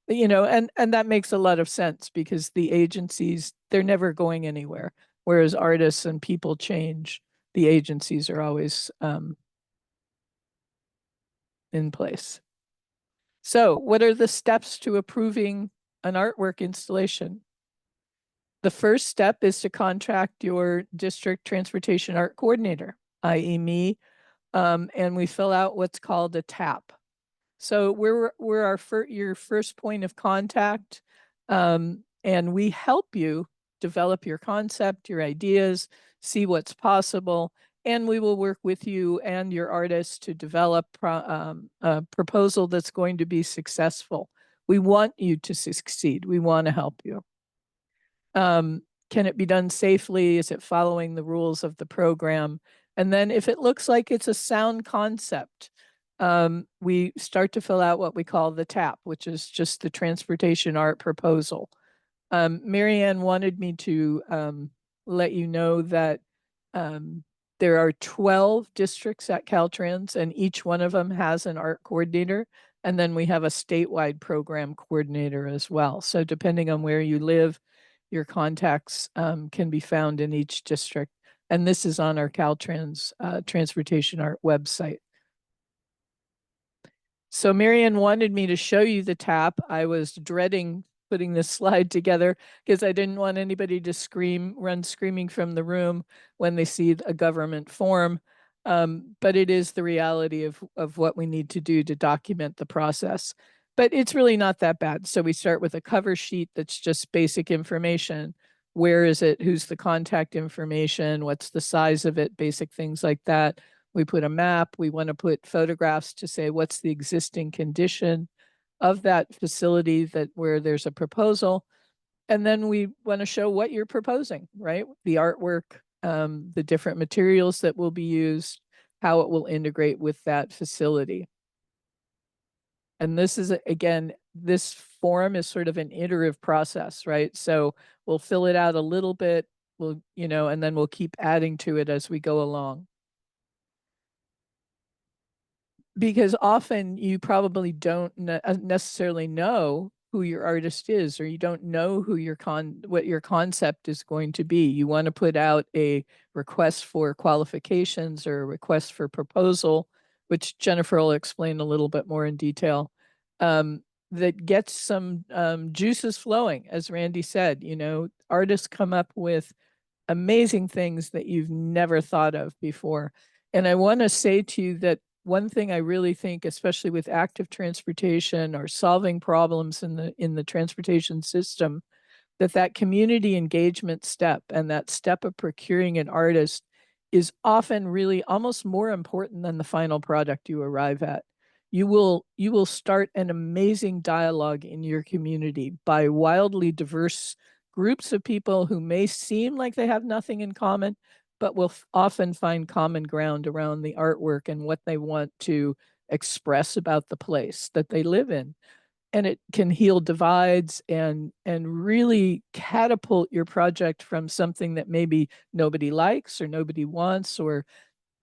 You know, and that makes a lot of sense because the agencies, they're never going anywhere. Whereas artists and people change, the agencies are always in place. So what are the steps to approving an artwork installation? The first step is to contract your district transportation art coordinator, i.e. me, and we fill out what's called a TAP. So we're your first point of contact. And we help you develop your concept, your ideas, see what's possible, and we will work with you and your artist to develop a proposal that's going to be successful. We want you to succeed. We want to help you. Can it be done safely? Is it following the rules of the program? And then if it looks like it's a sound concept, we start to fill out what we call the TAP, which is just the transportation art proposal. Marianne wanted me to let you know that there are 12 districts at Caltrans, and each one of them has an art coordinator. And then we have a statewide program coordinator as well. So depending on where you live, your contacts can be found in each district. And this is on our Caltrans Transportation Art website. So Marianne wanted me to show you the TAP. I was dreading putting this slide together because I didn't want anybody to run screaming from the room when they see a government form. But it is the reality of what we need to do to document the process. But it's really not that bad. So we start with a cover sheet that's just basic information. Where is it? Who's the contact information? What's the size of it? Basic things like that. We put a map. We want to put photographs to say what's the existing condition of that facility where there's a proposal. And then we want to show what you're proposing, right? The artwork, the different materials that will be used, how it will integrate with that facility. And this is, again, this form is sort of an iterative process, right? So we'll fill it out a little bit, and then we'll keep adding to it as we go along. Because often you probably don't necessarily know who your artist is, or you don't know who what your concept is going to be. You want to put out a request for qualifications or a request for proposal, which Jennifer will explain a little bit more in detail, that gets some juices flowing. As Randy said, artists come up with amazing things that you've never thought of before. And I want to say to you that one thing I really think, especially with active transportation or solving problems in the transportation system, that community engagement step and that step of procuring an artist is often really almost more important than the final product you arrive at. You will start an amazing dialogue in your community by wildly diverse groups of people who may seem like they have nothing in common, but will often find common ground around the artwork and what they want to express about the place that they live in. And it can heal divides and really catapult your project from something that maybe nobody likes or nobody wants or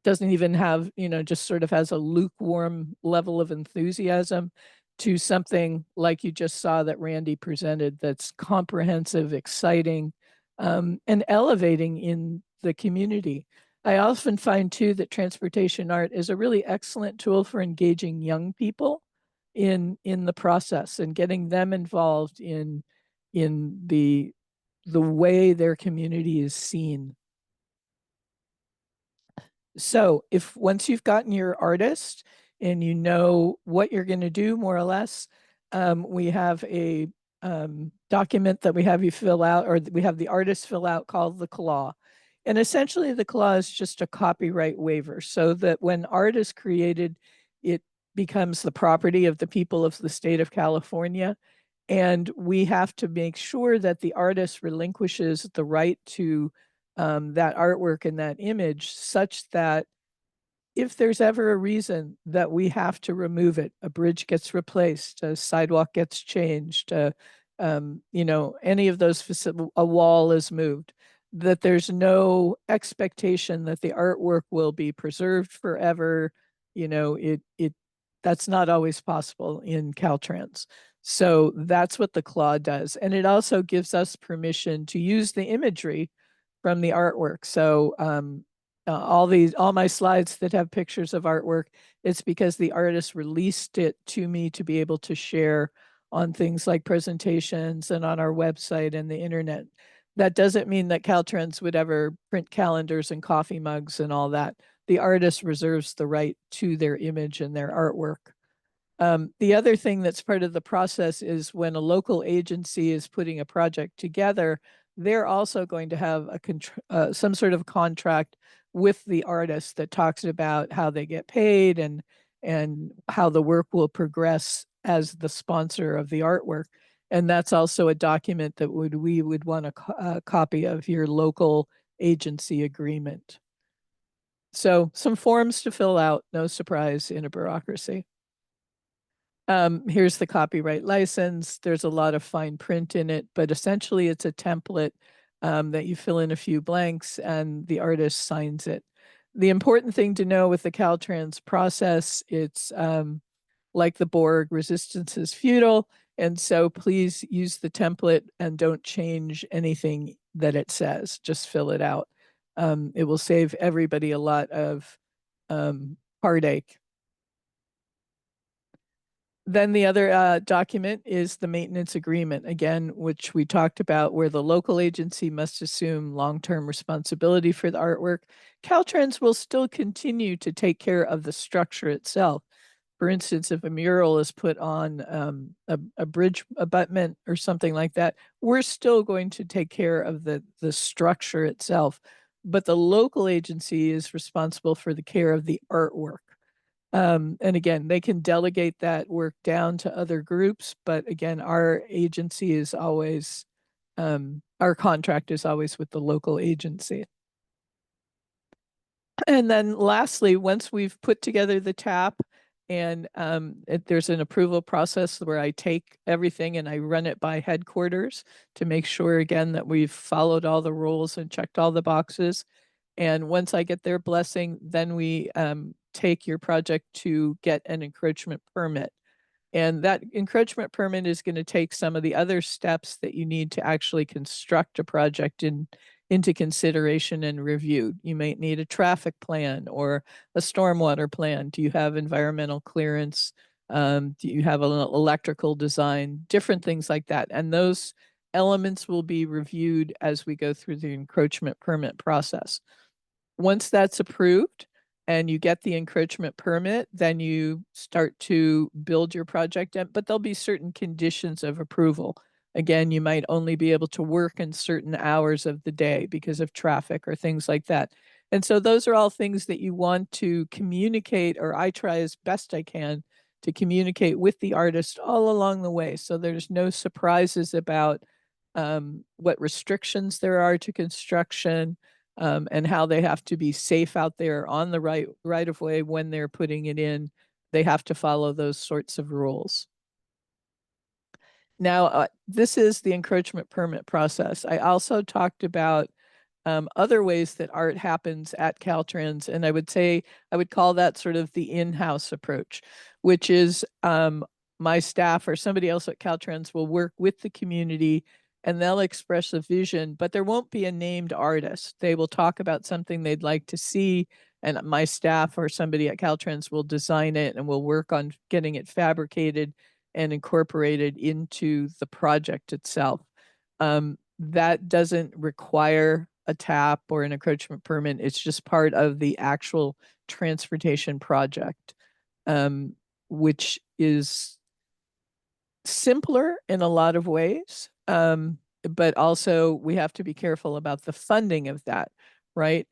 doesn't even have, just sort of has a lukewarm level of enthusiasm, to something like you just saw that Randy presented that's comprehensive, exciting, and elevating in the community. I often find too that transportation art is a really excellent tool for engaging young people in the process and getting them involved in the way their community is seen. So if once you've gotten your artist and you know what you're going to do more or less, we have a document that we have you fill out, or we have the artist fill out, called the CLAW. And essentially the CLAW is just a copyright waiver, so that when art is created, it becomes the property of the people of the state of California. And we have to make sure that the artist relinquishes the right to that artwork and that image, such that if there's ever a reason that we have to remove it, a bridge gets replaced, a sidewalk gets changed, any of those a wall is moved, that there's no expectation that the artwork will be preserved forever. That's not always possible in Caltrans. So that's what the CLAW does. And it also gives us permission to use the imagery from the artwork. So all my slides that have pictures of artwork, it's because the artist released it to me to be able to share on things like presentations and on our website and the internet. That doesn't mean that Caltrans would ever print calendars and coffee mugs and all that. The artist reserves the right to their image and their artwork. The other thing that's part of the process is when a local agency is putting a project together, they're also going to have some sort of contract with the artist that talks about how they get paid and how the work will progress as the sponsor of the artwork. And that's also a document that we would want a copy of your local agency agreement. So some forms to fill out, no surprise in a bureaucracy. Here's the copyright license. There's a lot of fine print in it, but essentially it's a template that you fill in a few blanks and the artist signs it. The important thing to know with the Caltrans process, it's like the Borg, resistance is futile. And so please use the template and don't change anything that it says, just fill it out. It will save everybody a lot of heartache. Then the other document is the maintenance agreement, again, which we talked about, where the local agency must assume long-term responsibility for the artwork. Caltrans will still continue to take care of the structure itself. For instance, if a mural is put on a bridge abutment or something like that, we're still going to take care of the structure itself. But the local agency is responsible for the care of the artwork. And again, they can delegate that work down to other groups, but again, our agency is always, our contract is always with the local agency. And then lastly, once we've put together the TAP and there's an approval process where I take everything and I run it by headquarters to make sure again that we've followed all the rules and checked all the boxes. And once I get their blessing, then we take your project to get an encroachment permit. And that encroachment permit is going to take some of the other steps that you need to actually construct a project into consideration and review. You might need a traffic plan or a stormwater plan. Do you have environmental clearance? Do you have an electrical design? Different things like that. And those elements will be reviewed as we go through the encroachment permit process. Once that's approved and you get the encroachment permit, then you start to build your project, but there'll be certain conditions of approval. Again, you might only be able to work in certain hours of the day because of traffic or things like that. And so those are all things that you want to communicate, or I try as best I can to communicate with the artist all along the way. So there's no surprises about what restrictions there are to construction, and how they have to be safe out there on the right of way when they're putting it in. They have to follow those sorts of rules. Now, this is the encroachment permit process. I also talked about other ways that art happens at Caltrans, and I would call that sort of the in-house approach, which is my staff or somebody else at Caltrans will work with the community and they'll express a vision, but there won't be a named artist. They will talk about something they'd like to see, and my staff or somebody at Caltrans will design it and we'll work on getting it fabricated and incorporated into the project itself. That doesn't require a TAP or an encroachment permit. It's just part of the actual transportation project, which is simpler in a lot of ways. But also we have to be careful about the funding of that, right?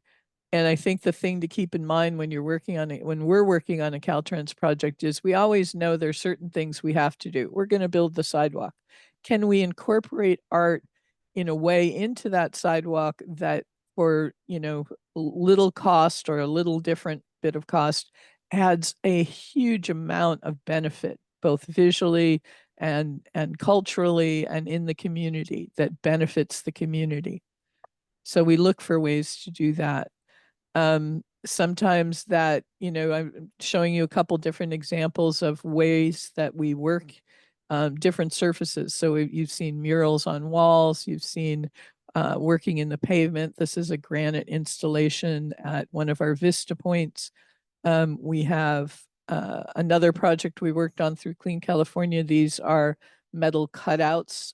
And I think the thing to keep in mind when you're working on it, when we're working on a Caltrans project, is we always know there's certain things we have to do. We're going to build the sidewalk. Can we incorporate art in a way into that sidewalk that for, little cost or a little different bit of cost adds a huge amount of benefit, both visually and culturally and in the community, that benefits the community. So we look for ways to do that. Sometimes that, I'm showing you a couple different examples of ways that we work different surfaces. So you've seen murals on walls, you've seen working in the pavement. This is a granite installation at one of our vista points. We have another project we worked on through Clean California. These are metal cutouts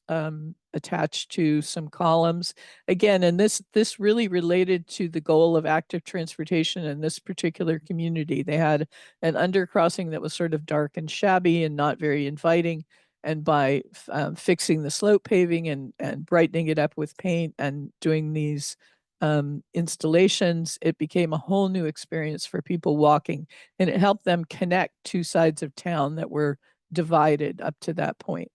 attached to some columns. Again, and this really related to the goal of active transportation in this particular community. They had an undercrossing that was sort of dark and shabby and not very inviting. And by fixing the slope paving and brightening it up with paint and doing these installations, it became a whole new experience for people walking, and it helped them connect two sides of town that were divided up to that point.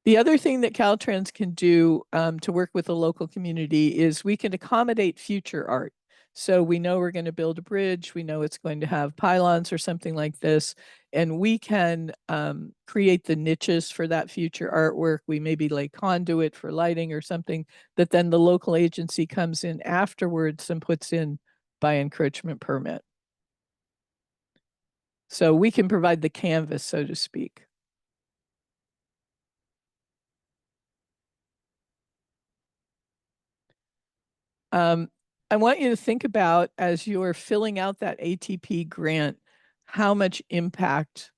The other thing that Caltrans can do to work with the local community is we can accommodate future art. So we know we're going to build a bridge, we know it's going to have pylons or something like this, and we can create the niches for that future artwork. We maybe lay conduit for lighting or something that then the local agency comes in afterwards and puts in by encroachment permit. So we can provide the canvas, so to speak. I want you to think about, as you're filling out that ATP grant, how much impact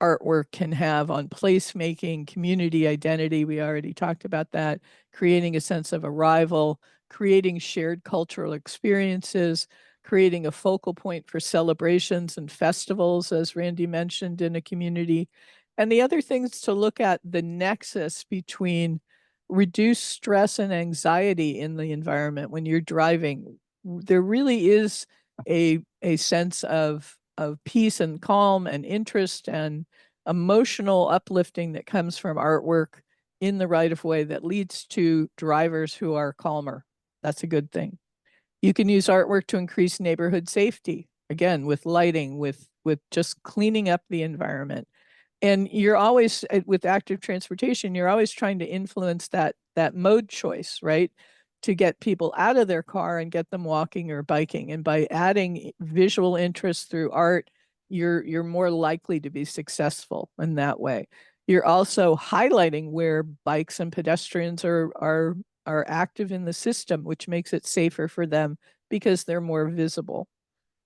artwork can have on placemaking, community identity. We already talked about that, creating a sense of arrival, creating shared cultural experiences, creating a focal point for celebrations and festivals, as Randy mentioned, in a community. And the other things to look at the nexus between reduce stress and anxiety in the environment when you're driving. There really is a sense of peace and calm and interest and emotional uplifting that comes from artwork in the right of way that leads to drivers who are calmer. That's a good thing. You can use artwork to increase neighborhood safety, again, with lighting, with just cleaning up the environment. And you're always, with active transportation, you're always trying to influence that mode choice, right? To get people out of their car and get them walking or biking. And by adding visual interest through art, you're more likely to be successful in that way. You're also highlighting where bikes and pedestrians are active in the system, which makes it safer for them because they're more visible.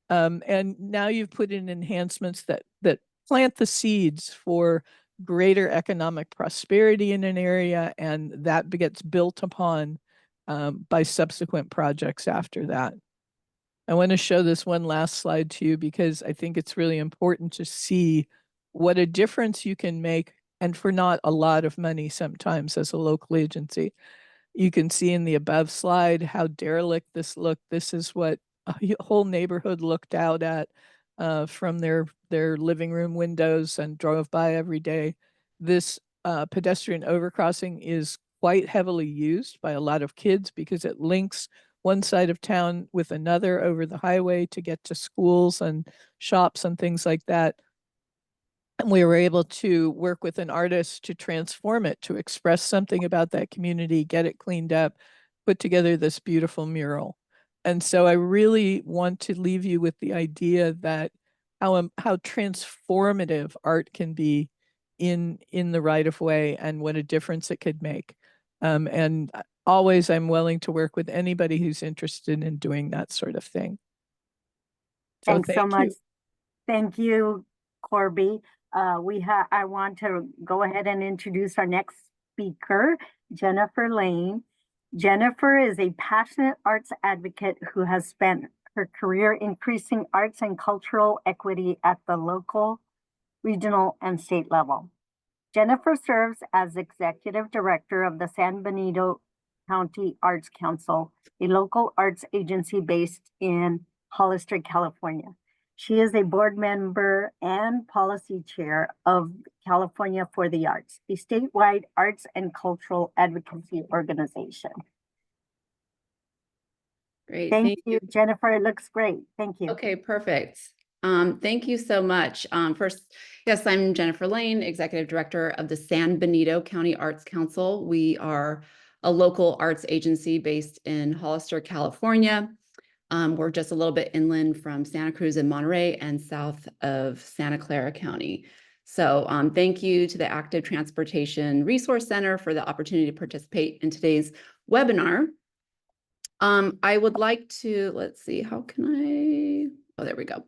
And now you've put in enhancements that plant the seeds for greater economic prosperity in an area, and that gets built upon by subsequent projects after that. I want to show this one last slide to you because I think it's really important to see what a difference you can make, and for not a lot of money sometimes as a local agency. You can see in the above slide how derelict this looked. This is what a whole neighborhood looked out at from their living room windows and drove by every day. This pedestrian overcrossing is quite heavily used by a lot of kids because it links one side of town with another over the highway to get to schools and shops and things like that. And we were able to work with an artist to transform it, to express something about that community, get it cleaned up, put together this beautiful mural. And so I really want to leave you with the idea that how transformative art can be in the right of way and what a difference it could make. And always I'm willing to work with anybody who's interested in doing that sort of thing. So Thanks so much. you. Thank you, Corby. I want to go ahead and introduce our next speaker, Jennifer Lane. Jennifer is a passionate arts advocate who has spent her career increasing arts and cultural equity at the local, regional, and state level. Jennifer serves as executive director of the San Benito County Arts Council, a local arts agency based in Hollister, California. She is a board member and policy chair of California for the Arts, a statewide arts and cultural advocacy organization. Great. Thank you, Jennifer. It looks great. Thank you. Okay, perfect. Thank you so much. First, yes, I'm Jennifer Lane, Executive Director of the San Benito County Arts Council. We are a local arts agency based in Hollister, California. We're just a little bit inland from Santa Cruz and Monterey and south of Santa Clara County. So thank you to the Active Transportation Resource Center for the opportunity to participate in today's webinar. I would like to, let's see, how can I, oh, there we go.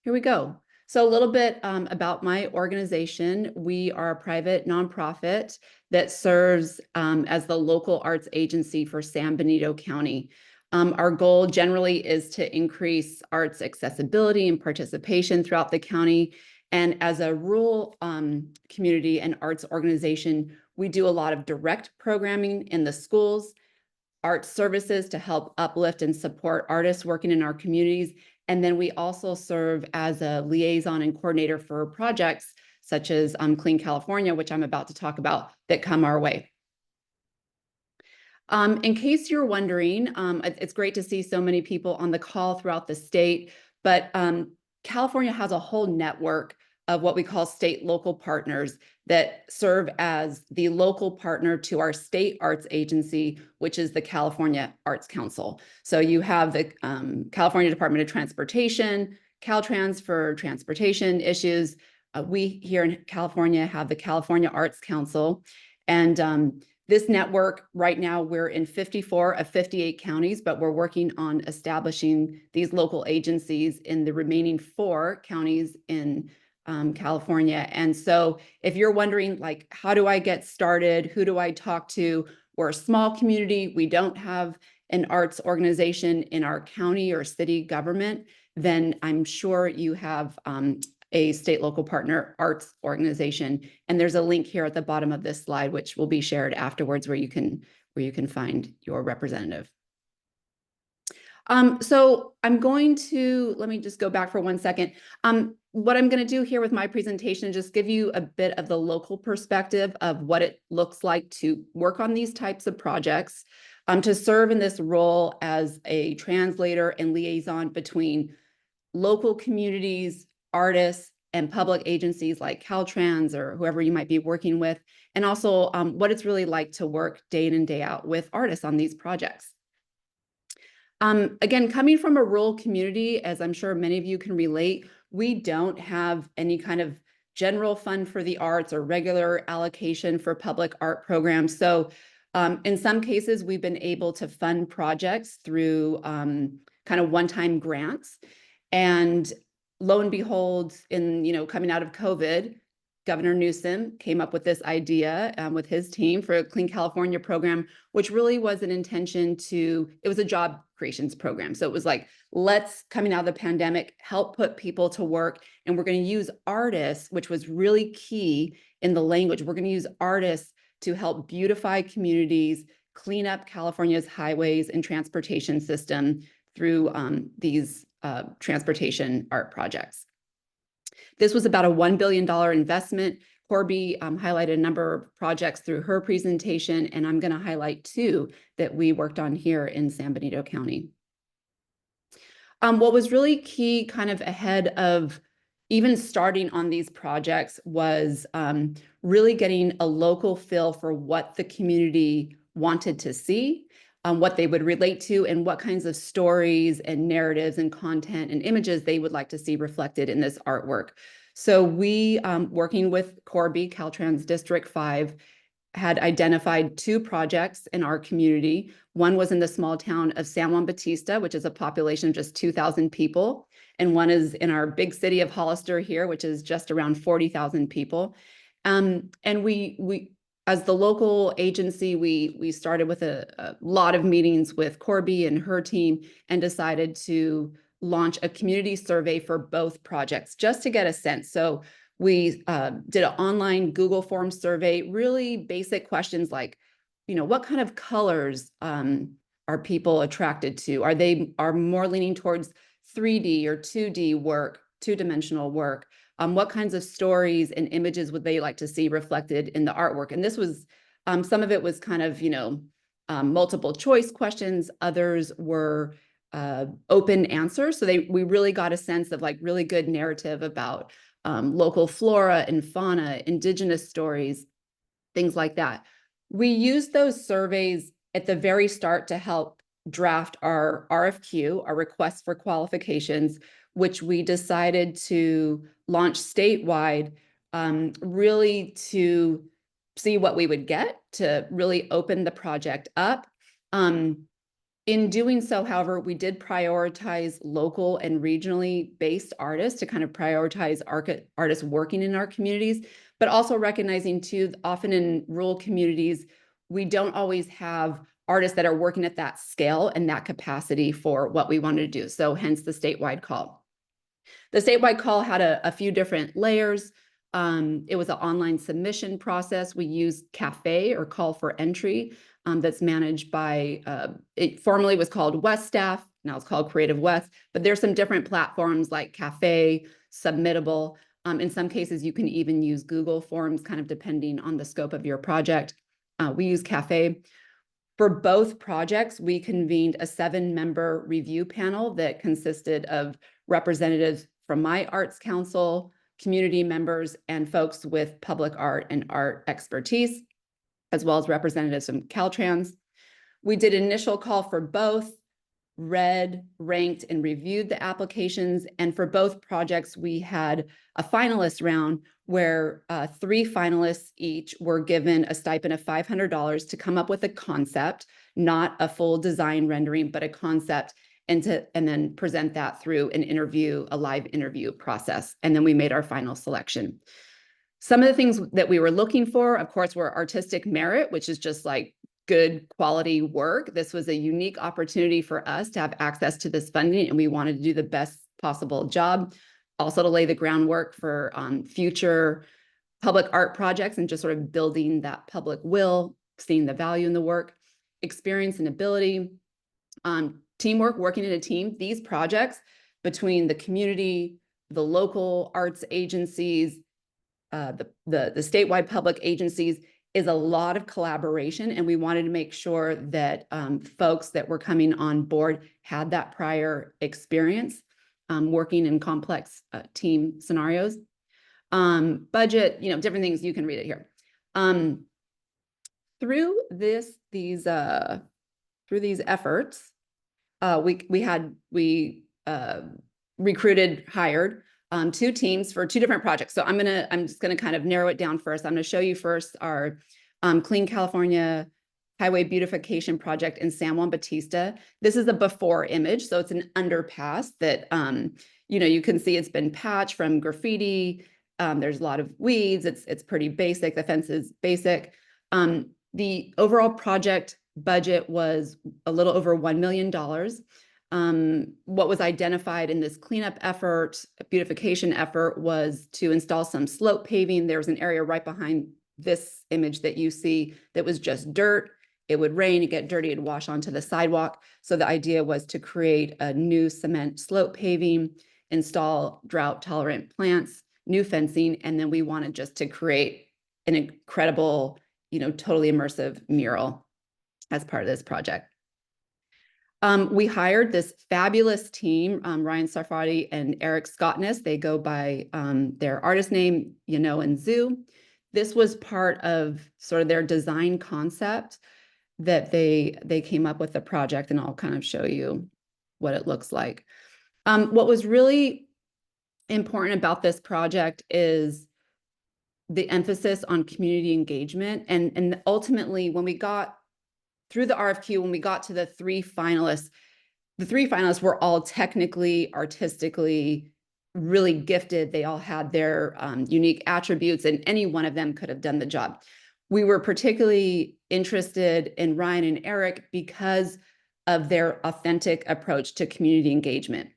Here we go. So a little bit about my organization. We are a private nonprofit that serves as the local arts agency for San Benito County. Our goal generally is to increase arts accessibility and participation throughout the county. And as a rural community and arts organization, we do a lot of direct programming in the schools, arts services to help uplift and support artists working in our communities. And then we also serve as a liaison and coordinator for projects such as Clean California, which I'm about to talk about, that come our way. In case you're wondering, it's great to see so many people on the call throughout the state, but California has a whole network of what we call state local partners that serve as the local partner to our state arts agency, which is the California Arts Council. So you have the California Department of Transportation, Caltrans for transportation issues. We here in California have the California Arts Council. And this network, right now, we're in 54 of 58 counties, but we're working on establishing these local agencies in the remaining 4 counties in California. And so if you're wondering, like, how do I get started? Who do I talk to? We're a small community. We don't have an arts organization in our county or city government. Then I'm sure you have a state local partner arts organization. And there's a link here at the bottom of this slide, which will be shared afterwards, where you can find your representative. So I'm going to, let me just go back for 1 second. What I'm going to do here with my presentation is just give you a bit of the local perspective of what it looks like to work on these types of projects, to serve in this role as a translator and liaison between local communities, artists, and public agencies like Caltrans or whoever you might be working with, and also what it's really like to work day in and day out with artists on these projects. Again, coming from a rural community, as I'm sure many of you can relate, we don't have any kind of general fund for the arts or regular allocation for public art programs. So in some cases, we've been able to fund projects through kind of one-time grants. And lo and behold, coming out of COVID, Governor Newsom came up with this idea with his team for a Clean California program, which really was an intention it was a job creations program. So it was like, let's, coming out of the pandemic, help put people to work. And we're going to use artists, which was really key in the language. We're going to use artists to help beautify communities, clean up California's highways and transportation system through these transportation art projects. This was about a $1 billion investment. Corby highlighted a number of projects through her presentation, and I'm going to highlight 2 that we worked on here in San Benito County. What was really key kind of ahead of even starting on these projects was really getting a local feel for what the community wanted to see, what they would relate to, and what kinds of stories and narratives and content and images they would like to see reflected in this artwork. So we, working with Corby, Caltrans District 5, had identified 2 projects in our community. One was in the small town of San Juan Bautista, which is a population of just 2,000 people. And one is in our big city of Hollister here, which is just around 40,000 people. And we as the local agency, we started with a lot of meetings with Corby and her team and decided to launch a community survey for both projects just to get a sense. So we did an online Google form survey, really basic questions like, what kind of colors are people attracted to? Are more leaning towards 3D or 2D work, 2-dimensional work? What kinds of stories and images would they like to see reflected in the artwork? And this was, some of it was kind of, multiple choice questions. Others were open answers. So we really got a sense of like really good narrative about local flora and fauna, indigenous stories, things like that. We used those surveys at the very start to help draft our RFQ, our request for qualifications, which we decided to launch statewide, really to see what we would get, to really open the project up. In doing so, however, we did prioritize local and regionally based artists to kind of prioritize artists working in our communities, but also recognizing too, often in rural communities, we don't always have artists that are working at that scale and that capacity for what we wanted to do. So hence the statewide call. The statewide call had a few different layers. It was an online submission process. We used CAFE, or Call for Entry, that's managed by, it formerly was called West Staff, now it's called Creative West, but there's some different platforms like CAFE, Submittable. In some cases, you can even use Google Forms, kind of depending on the scope of your project. We use CAFE. For both projects, we convened a 7-member review panel that consisted of representatives from my arts council, community members, and folks with public art and art expertise, as well as representatives from Caltrans. We did initial call for both, read, ranked, and reviewed the applications. And for both projects, we had a finalist round where 3 finalists each were given a stipend of $500 to come up with a concept, not a full design rendering, but a concept, and then present that through an interview, a live interview process. And then we made our final selection. Some of the things that we were looking for, of course, were artistic merit, which is just like good quality work. This was a unique opportunity for us to have access to this funding, and we wanted to do the best possible job. Also to lay the groundwork for future public art projects and just sort of building that public will, seeing the value in the work, experience and ability, teamwork, working in a team. These projects between the community, the local arts agencies, the statewide public agencies, is a lot of collaboration, and we wanted to make sure that folks that were coming on board had that prior experience working in complex team scenarios. Budget, different things, you can read it here. Through these efforts, we recruited, hired 2 teams for 2 different projects. So I'm just gonna kind of narrow it down first. I'm gonna show you first our Clean California Highway Beautification Project in San Juan Bautista. This is a before image, so it's an underpass that you can see it's been patched from graffiti. There's a lot of weeds. It's pretty basic. The fence is basic. The overall project budget was a little over $1 million. What was identified in this cleanup effort, beautification effort, was to install some slope paving. There was an area right behind this image that you see that was just dirt. It would rain, it'd get dirty, it'd wash onto the sidewalk. So the idea was to create a new cement slope paving, install drought tolerant plants, new fencing, and then we wanted just to create an incredible, totally immersive mural as part of this project. We hired this fabulous team, Ryan Sarfati and Eric Scottness. They go by their artist name, and Zoo. This was part of sort of their design concept that they came up with the project, and I'll kind of show you what it looks like. What was really important about this project is the emphasis on community engagement. And ultimately, when we got through the RFQ, when we got to the 3 finalists, the 3 finalists were all technically, artistically really gifted. They all had their unique attributes, and any one of them could have done the job. We were particularly interested in Ryan and Eric because of their authentic approach to community engagement.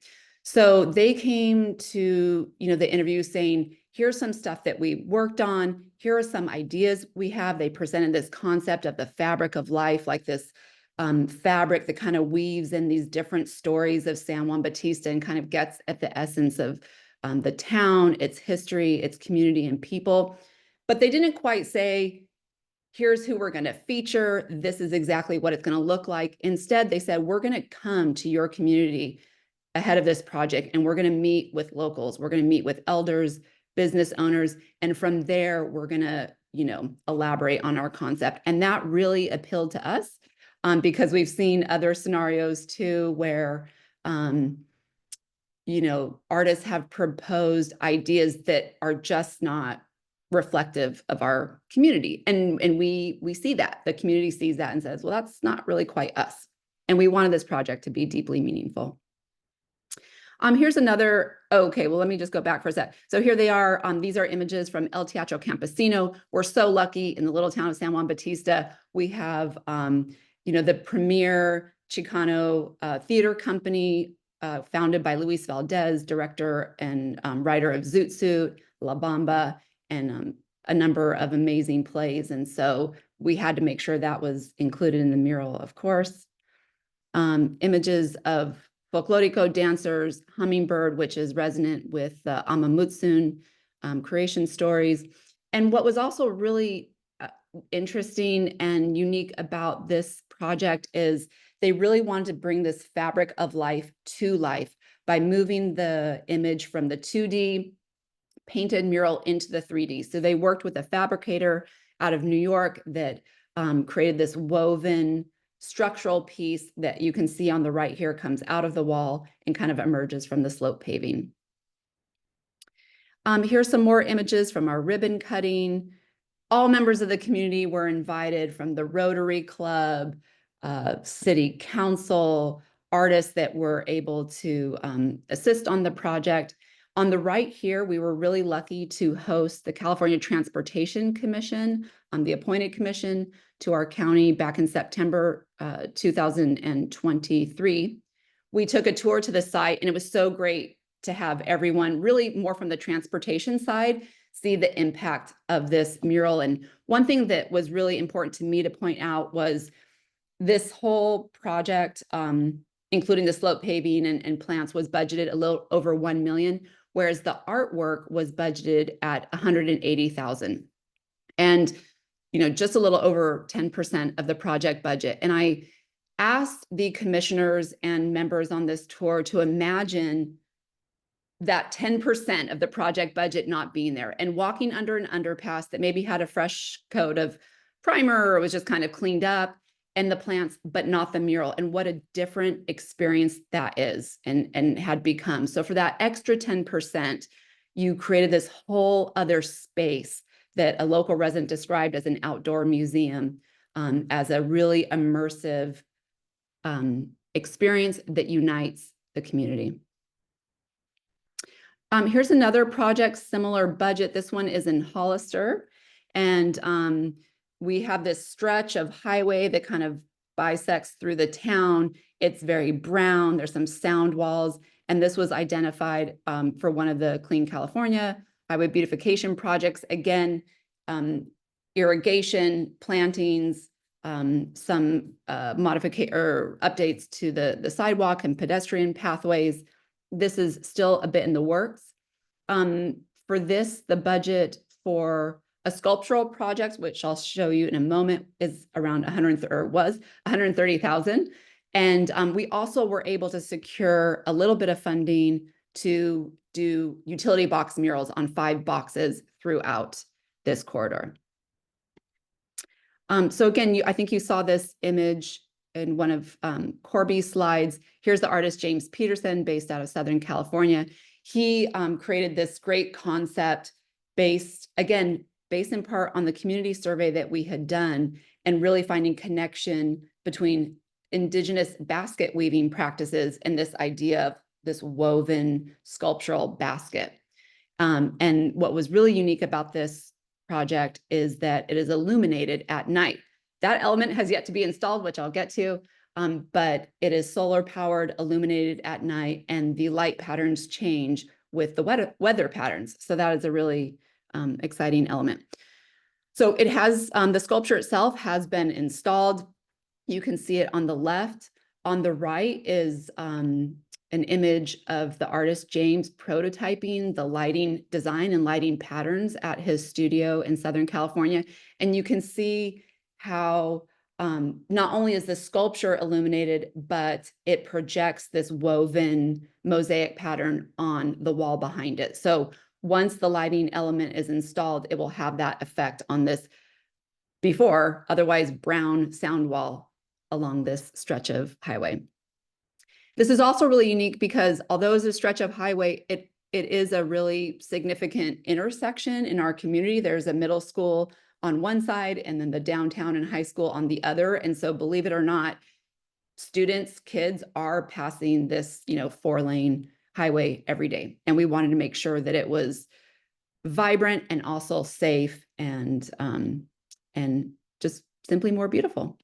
So they came to the interview saying, here's some stuff that we worked on. Here are some ideas we have. They presented this concept of the fabric of life, like this fabric that kind of weaves in these different stories of San Juan Bautista and kind of gets at the essence of the town, its history, its community and people. But they didn't quite say, here's who we're going to feature. This is exactly what it's going to look like. Instead, they said, we're going to come to your community ahead of this project, and we're going to meet with locals. We're going to meet with elders, business owners, and from there, we're going to, elaborate on our concept. And that really appealed to us because we've seen other scenarios too, where, artists have proposed ideas that are just not reflective of our community. And we see that. The community sees that and says, well, that's not really quite us. And we wanted this project to be deeply meaningful. Here's another, okay, well, let me just go back for a sec. So here they are. These are images from El Teatro Campesino. We're so lucky in the little town of San Juan Bautista. We have, the premier Chicano theater company founded by Luis Valdez, director and writer of Zoot Suit, La Bamba, and a number of amazing plays. And so we had to make sure that was included in the mural, of course. Images of folklorico dancers, Hummingbird, which is resonant with the Amamutsun creation stories. And what was also really interesting and unique about this project is they really wanted to bring this fabric of life to life by moving the image from the 2D painted mural into the 3D. So they worked with a fabricator out of New York that created this woven structural piece that you can see on the right here, comes out of the wall and kind of emerges from the slope paving. Here's some more images from our ribbon cutting. All members of the community were invited, from the Rotary Club, City Council, artists that were able to assist on the project. On the right here, we were really lucky to host the California Transportation Commission, the appointed commission to our county back in September 2023. We took a tour to the site, and it was so great to have everyone, really more from the transportation side, see the impact of this mural. And one thing that was really important to me to point out was this whole project, including the slope paving and plants, was budgeted a little over 1 million, whereas the artwork was budgeted at 180,000. And just a little over 10% of the project budget. And I asked the commissioners and members on this tour to imagine that 10% of the project budget not being there and walking under an underpass that maybe had a fresh coat of primer or was just kind of cleaned up, and the plants, but not the mural, and what a different experience that is and had become. So for that extra 10%, you created this whole other space that a local resident described as an outdoor museum, as a really immersive experience that unites the community. Here's another project, similar budget. This one is in Hollister, and we have this stretch of highway that kind of bisects through the town. It's very brown. There's some sound walls, and this was identified for one of the Clean California highway beautification projects. Again, irrigation, plantings, some modification or updates to the sidewalk and pedestrian pathways. This is still a bit in the works. For this, the budget for a sculptural project, which I'll show you in a moment, is around 130,000. And we also were able to secure a little bit of funding to do utility box murals on 5 boxes throughout this corridor. So again, I think you saw this image in one of Corby's slides. Here's the artist James Peterson, based out of Southern California. He created this great concept based in part on the community survey that we had done, and really finding connection between indigenous basket weaving practices and this idea of this woven sculptural basket. And what was really unique about this project is that it is illuminated at night. That element has yet to be installed, which I'll get to, but it is solar powered, illuminated at night, and the light patterns change with the weather patterns. So that is a really exciting element. So it has, the sculpture itself has been installed. You can see it on the left. On the right is an image of the artist James prototyping the lighting design and lighting patterns at his studio in Southern California. And you can see how not only is the sculpture illuminated, but it projects this woven mosaic pattern on the wall behind it. So once the lighting element is installed, it will have that effect on this before otherwise brown sound wall along this stretch of highway. This is also really unique because although it's a stretch of highway, it is a really significant intersection in our community. There's a middle school on one side and then the downtown and high school on the other. And so believe it or not, students, kids are passing this, 4-lane highway every day. And we wanted to make sure that it was vibrant and also safe and just simply more beautiful.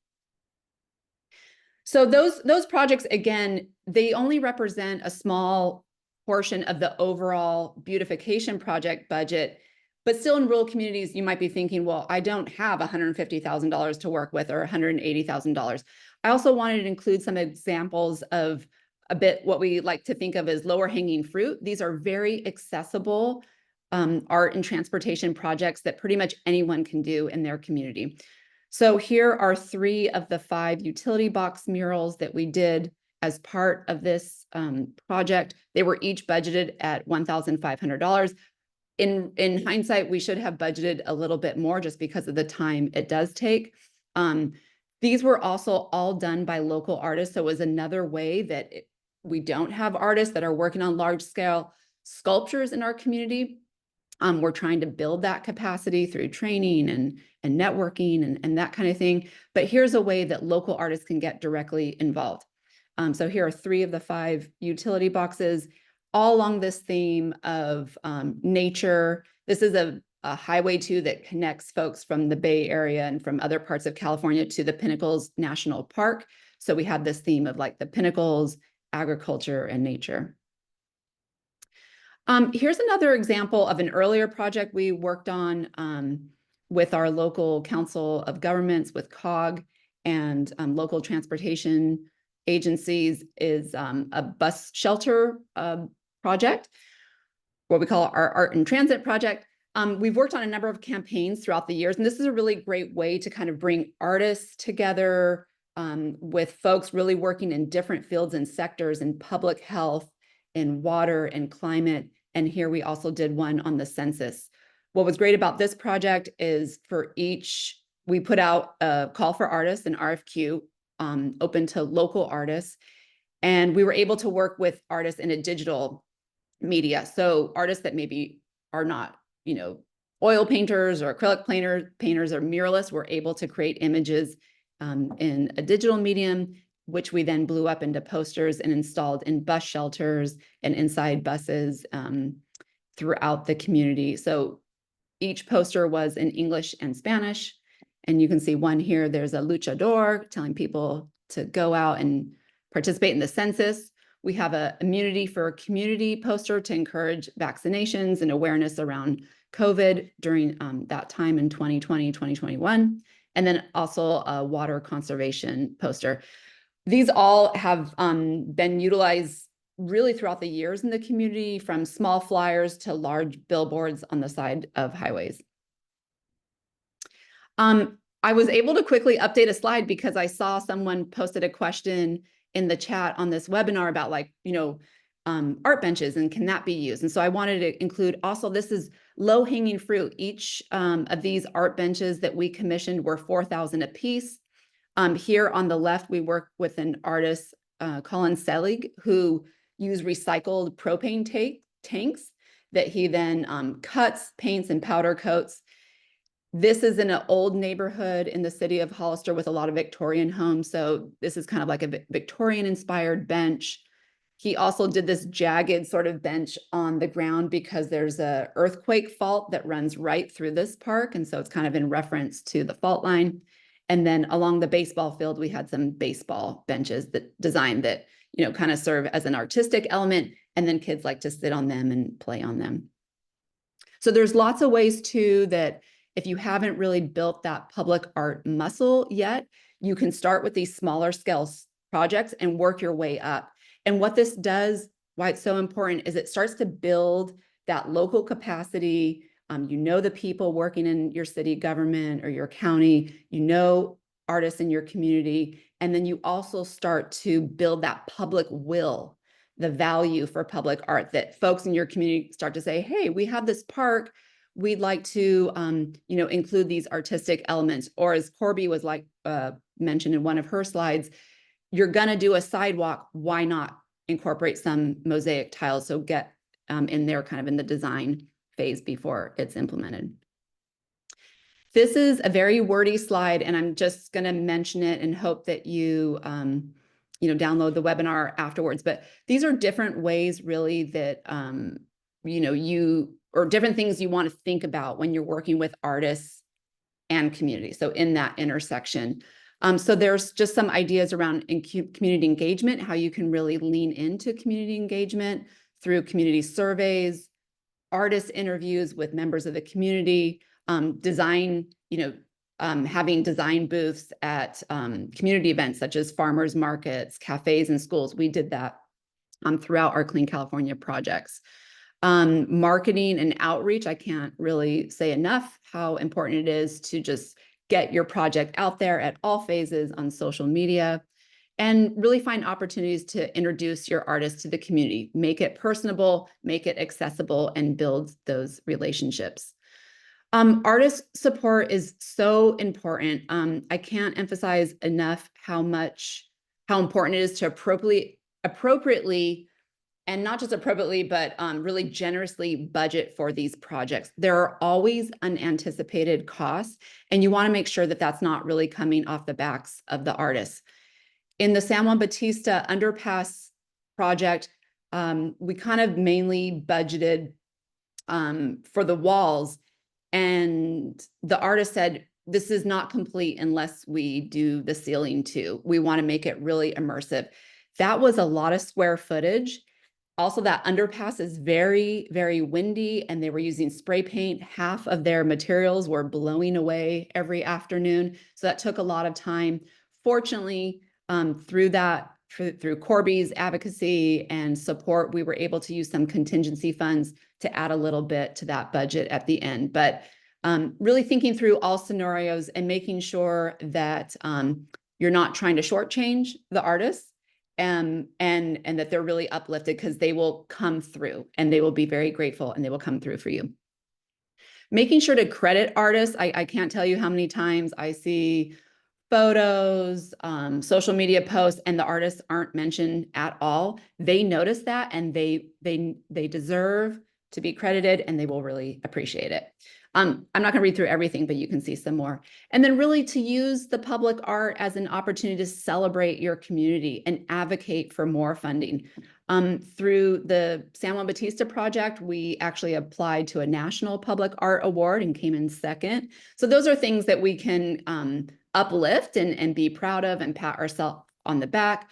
So those projects, again, they only represent a small portion of the overall beautification project budget, but still in rural communities, you might be thinking, well, I don't have $150,000 to work with or $180,000. I also wanted to include some examples of a bit what we like to think of as lower hanging fruit. These are very accessible art and transportation projects that pretty much anyone can do in their community. So here are 3 of the 5 utility box murals that we did as part of this project. They were each budgeted at $1,500. In hindsight, we should have budgeted a little bit more just because of the time it does take. These were also all done by local artists. So it was another way that we don't have artists that are working on large scale sculptures in our community. We're trying to build that capacity through training and networking and that kind of thing. But here's a way that local artists can get directly involved. So here are 3 of the 5 utility boxes, all along this theme of nature. This is a highway too that connects folks from the Bay Area and from other parts of California to the Pinnacles National Park. So we have this theme of like the Pinnacles, agriculture, and nature. Here's another example of an earlier project we worked on with our local council of governments, with COG and local transportation agencies, is a bus shelter project, what we call our art and transit project. We've worked on a number of campaigns throughout the years, and this is a really great way to kind of bring artists together with folks really working in different fields and sectors in public health, in water and climate. And here we also did one on the census. What was great about this project is for each, we put out a call for artists, an RFQ, open to local artists. And we were able to work with artists in a digital media. So artists that maybe are not, oil painters or acrylic painters or muralists were able to create images in a digital medium, which we then blew up into posters and installed in bus shelters and inside buses throughout the community. So each poster was in English and Spanish. And you can see one here, there's a luchador telling people to go out and participate in the census. We have a Immunity for Community poster to encourage vaccinations and awareness around COVID during that time in 2020, 2021. And then also a water conservation poster. These all have been utilized really throughout the years in the community, from small flyers to large billboards on the side of highways. I was able to quickly update a slide because I saw someone posted a question in the chat on this webinar about art benches and can that be used? And so I wanted to include also, this is low hanging fruit. Each of these art benches that we commissioned were $4,000 a piece. Here on the left, we work with an artist, Colin Selig, who used recycled propane tanks that he then cuts, paints, and powder coats. This is in an old neighborhood in the city of Hollister with a lot of Victorian homes. So this is kind of like a Victorian-inspired bench. He also did this jagged sort of bench on the ground because there's an earthquake fault that runs right through this park. And so it's kind of in reference to the fault line. And then along the baseball field, we had some baseball benches that designed that, kind of serve as an artistic element. And then kids like to sit on them and play on them. So there's lots of ways too that if you haven't really built that public art muscle yet, you can start with these smaller scale projects and work your way up. And what this does, why it's so important, is it starts to build that local capacity. The people working in your city government or your county, artists in your community, and then you also start to build that public will, the value for public art, that folks in your community start to say, hey, we have this park, we'd like to include these artistic elements. Or as Corby was mentioned in one of her slides, you're gonna do a sidewalk, why not incorporate some mosaic tiles? So get in there kind of in the design phase before it's implemented. This is a very wordy slide, and I'm just going to mention it and hope that you download the webinar afterwards. But these are different ways really that, different things you want to think about when you're working with artists and community. So in that intersection. So there's just some ideas around community engagement, how you can really lean into community engagement through community surveys, artist interviews with members of the community, design, having design booths at community events such as farmers markets, cafes, and schools. We did that throughout our Clean California projects. Marketing and outreach, I can't really say enough how important it is to just get your project out there at all phases on social media and really find opportunities to introduce your artist to the community, make it personable, make it accessible, and build those relationships. Artist support is so important. I can't emphasize enough how important it is to appropriately, and not just appropriately, but really generously budget for these projects. There are always unanticipated costs, and you want to make sure that that's not really coming off the backs of the artists. In the San Juan Bautista underpass project, we kind of mainly budgeted for the walls, and the artist said, this is not complete unless we do the ceiling too. We want to make it really immersive. That was a lot of square footage. Also, that underpass is very, very windy, and they were using spray paint. Half of their materials were blowing away every afternoon. So that took a lot of time. Fortunately, through Corby's advocacy and support, we were able to use some contingency funds to add a little bit to that budget at the end. But really thinking through all scenarios and making sure that you're not trying to shortchange the artists, and that they're really uplifted, because they will come through and they will be very grateful and they will come through for you. Making sure to credit artists. I can't tell you how many times I see photos, social media posts, and the artists aren't mentioned at all. They notice that, and they deserve to be credited, and they will really appreciate it. I'm not going to read through everything, but you can see some more. And then really to use the public art as an opportunity to celebrate your community and advocate for more funding. Through the San Juan Bautista project, we actually applied to a National Public Art Award and came in second. So those are things that we can uplift and be proud of and pat ourselves on the back.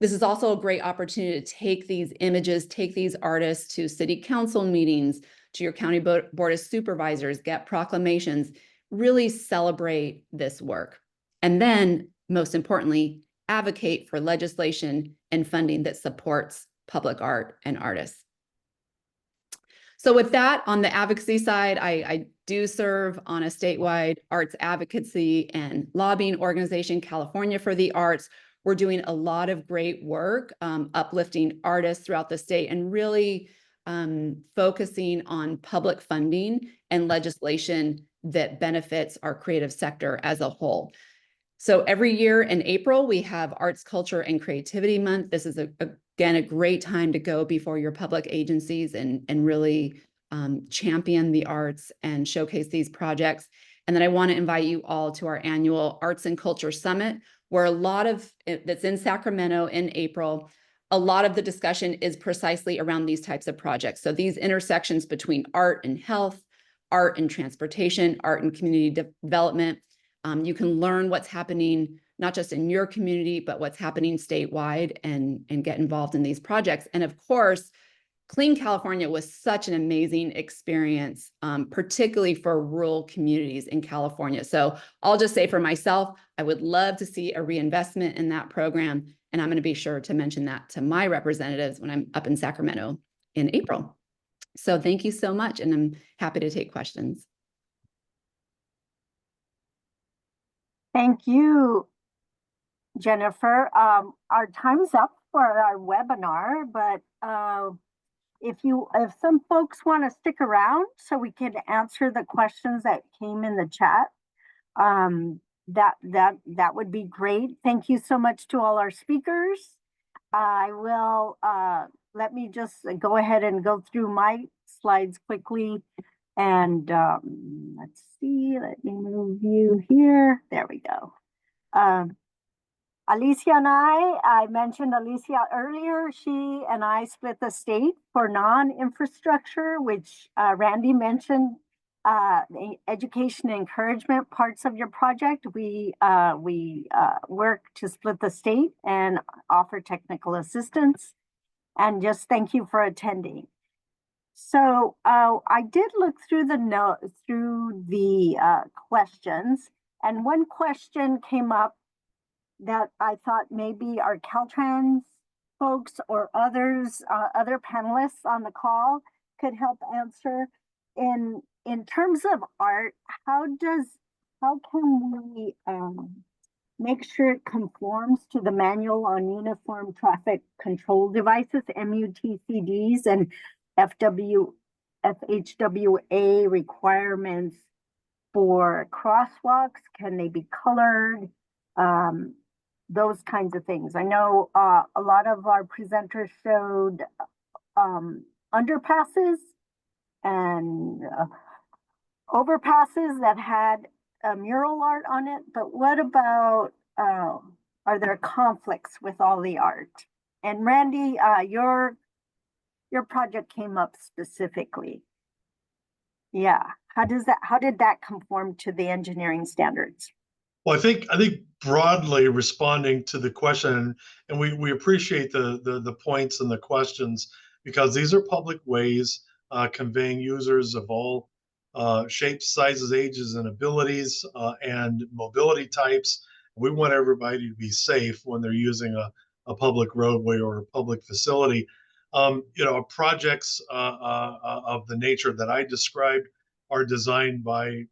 This is also a great opportunity to take these images, take these artists to city council meetings, to your county board of supervisors, get proclamations, really celebrate this work. And then, most importantly, advocate for legislation and funding that supports public art and artists. So with that, on the advocacy side, I do serve on a statewide arts advocacy and lobbying organization, California for the Arts. We're doing a lot of great work, uplifting artists throughout the state and really focusing on public funding and legislation that benefits our creative sector as a whole. So every year in April, we have Arts, Culture, and Creativity Month. This is, again, a great time to go before your public agencies and really champion the arts and showcase these projects. And then I want to invite you all to our annual Arts and Culture Summit, where that's in Sacramento in April. A lot of the discussion is precisely around these types of projects. So these intersections between art and health, art and transportation, art and community development. You can learn what's happening, not just in your community, but what's happening statewide and get involved in these projects. And of course, Clean California was such an amazing experience, particularly for rural communities in California. So I'll just say for myself, I would love to see a reinvestment in that program. And I'm going to be sure to mention that to my representatives when I'm up in Sacramento in April. So thank you so much. And I'm happy to take questions. Thank you, Jennifer. Our time's up for our webinar, but if some folks want to stick around so we can answer the questions that came in the chat, that would be great. Thank you so much to all our speakers. I will let me just go ahead and go through my slides quickly. And let's see, let me move you here. There we go. Alicia and I mentioned Alicia earlier, she and I split the state for non-infrastructure, which Randy mentioned, the education and encouragement parts of your project. We work to split the state and offer technical assistance. And just thank you for attending. So I did look through the questions, and one question came up that I thought maybe our Caltrans folks or others, other panelists on the call could help answer. In terms of art, how can we make sure it conforms to the manual on uniform traffic control devices, MUTCDs, and FHWA requirements for crosswalks? Can they be colored? Those kinds of things. I know a lot of our presenters showed underpasses and overpasses that had mural art on it, but what about, are there conflicts with all the art? And Randy, your project came up specifically. Yeah, how did that conform to the engineering standards? Well, I think broadly responding to the question, and we appreciate the points and the questions, because these are public ways conveying users of all shapes, sizes, ages, and abilities, and mobility types. We want everybody to be safe when they're using a public roadway or a public facility. Projects of the nature that I described are designed by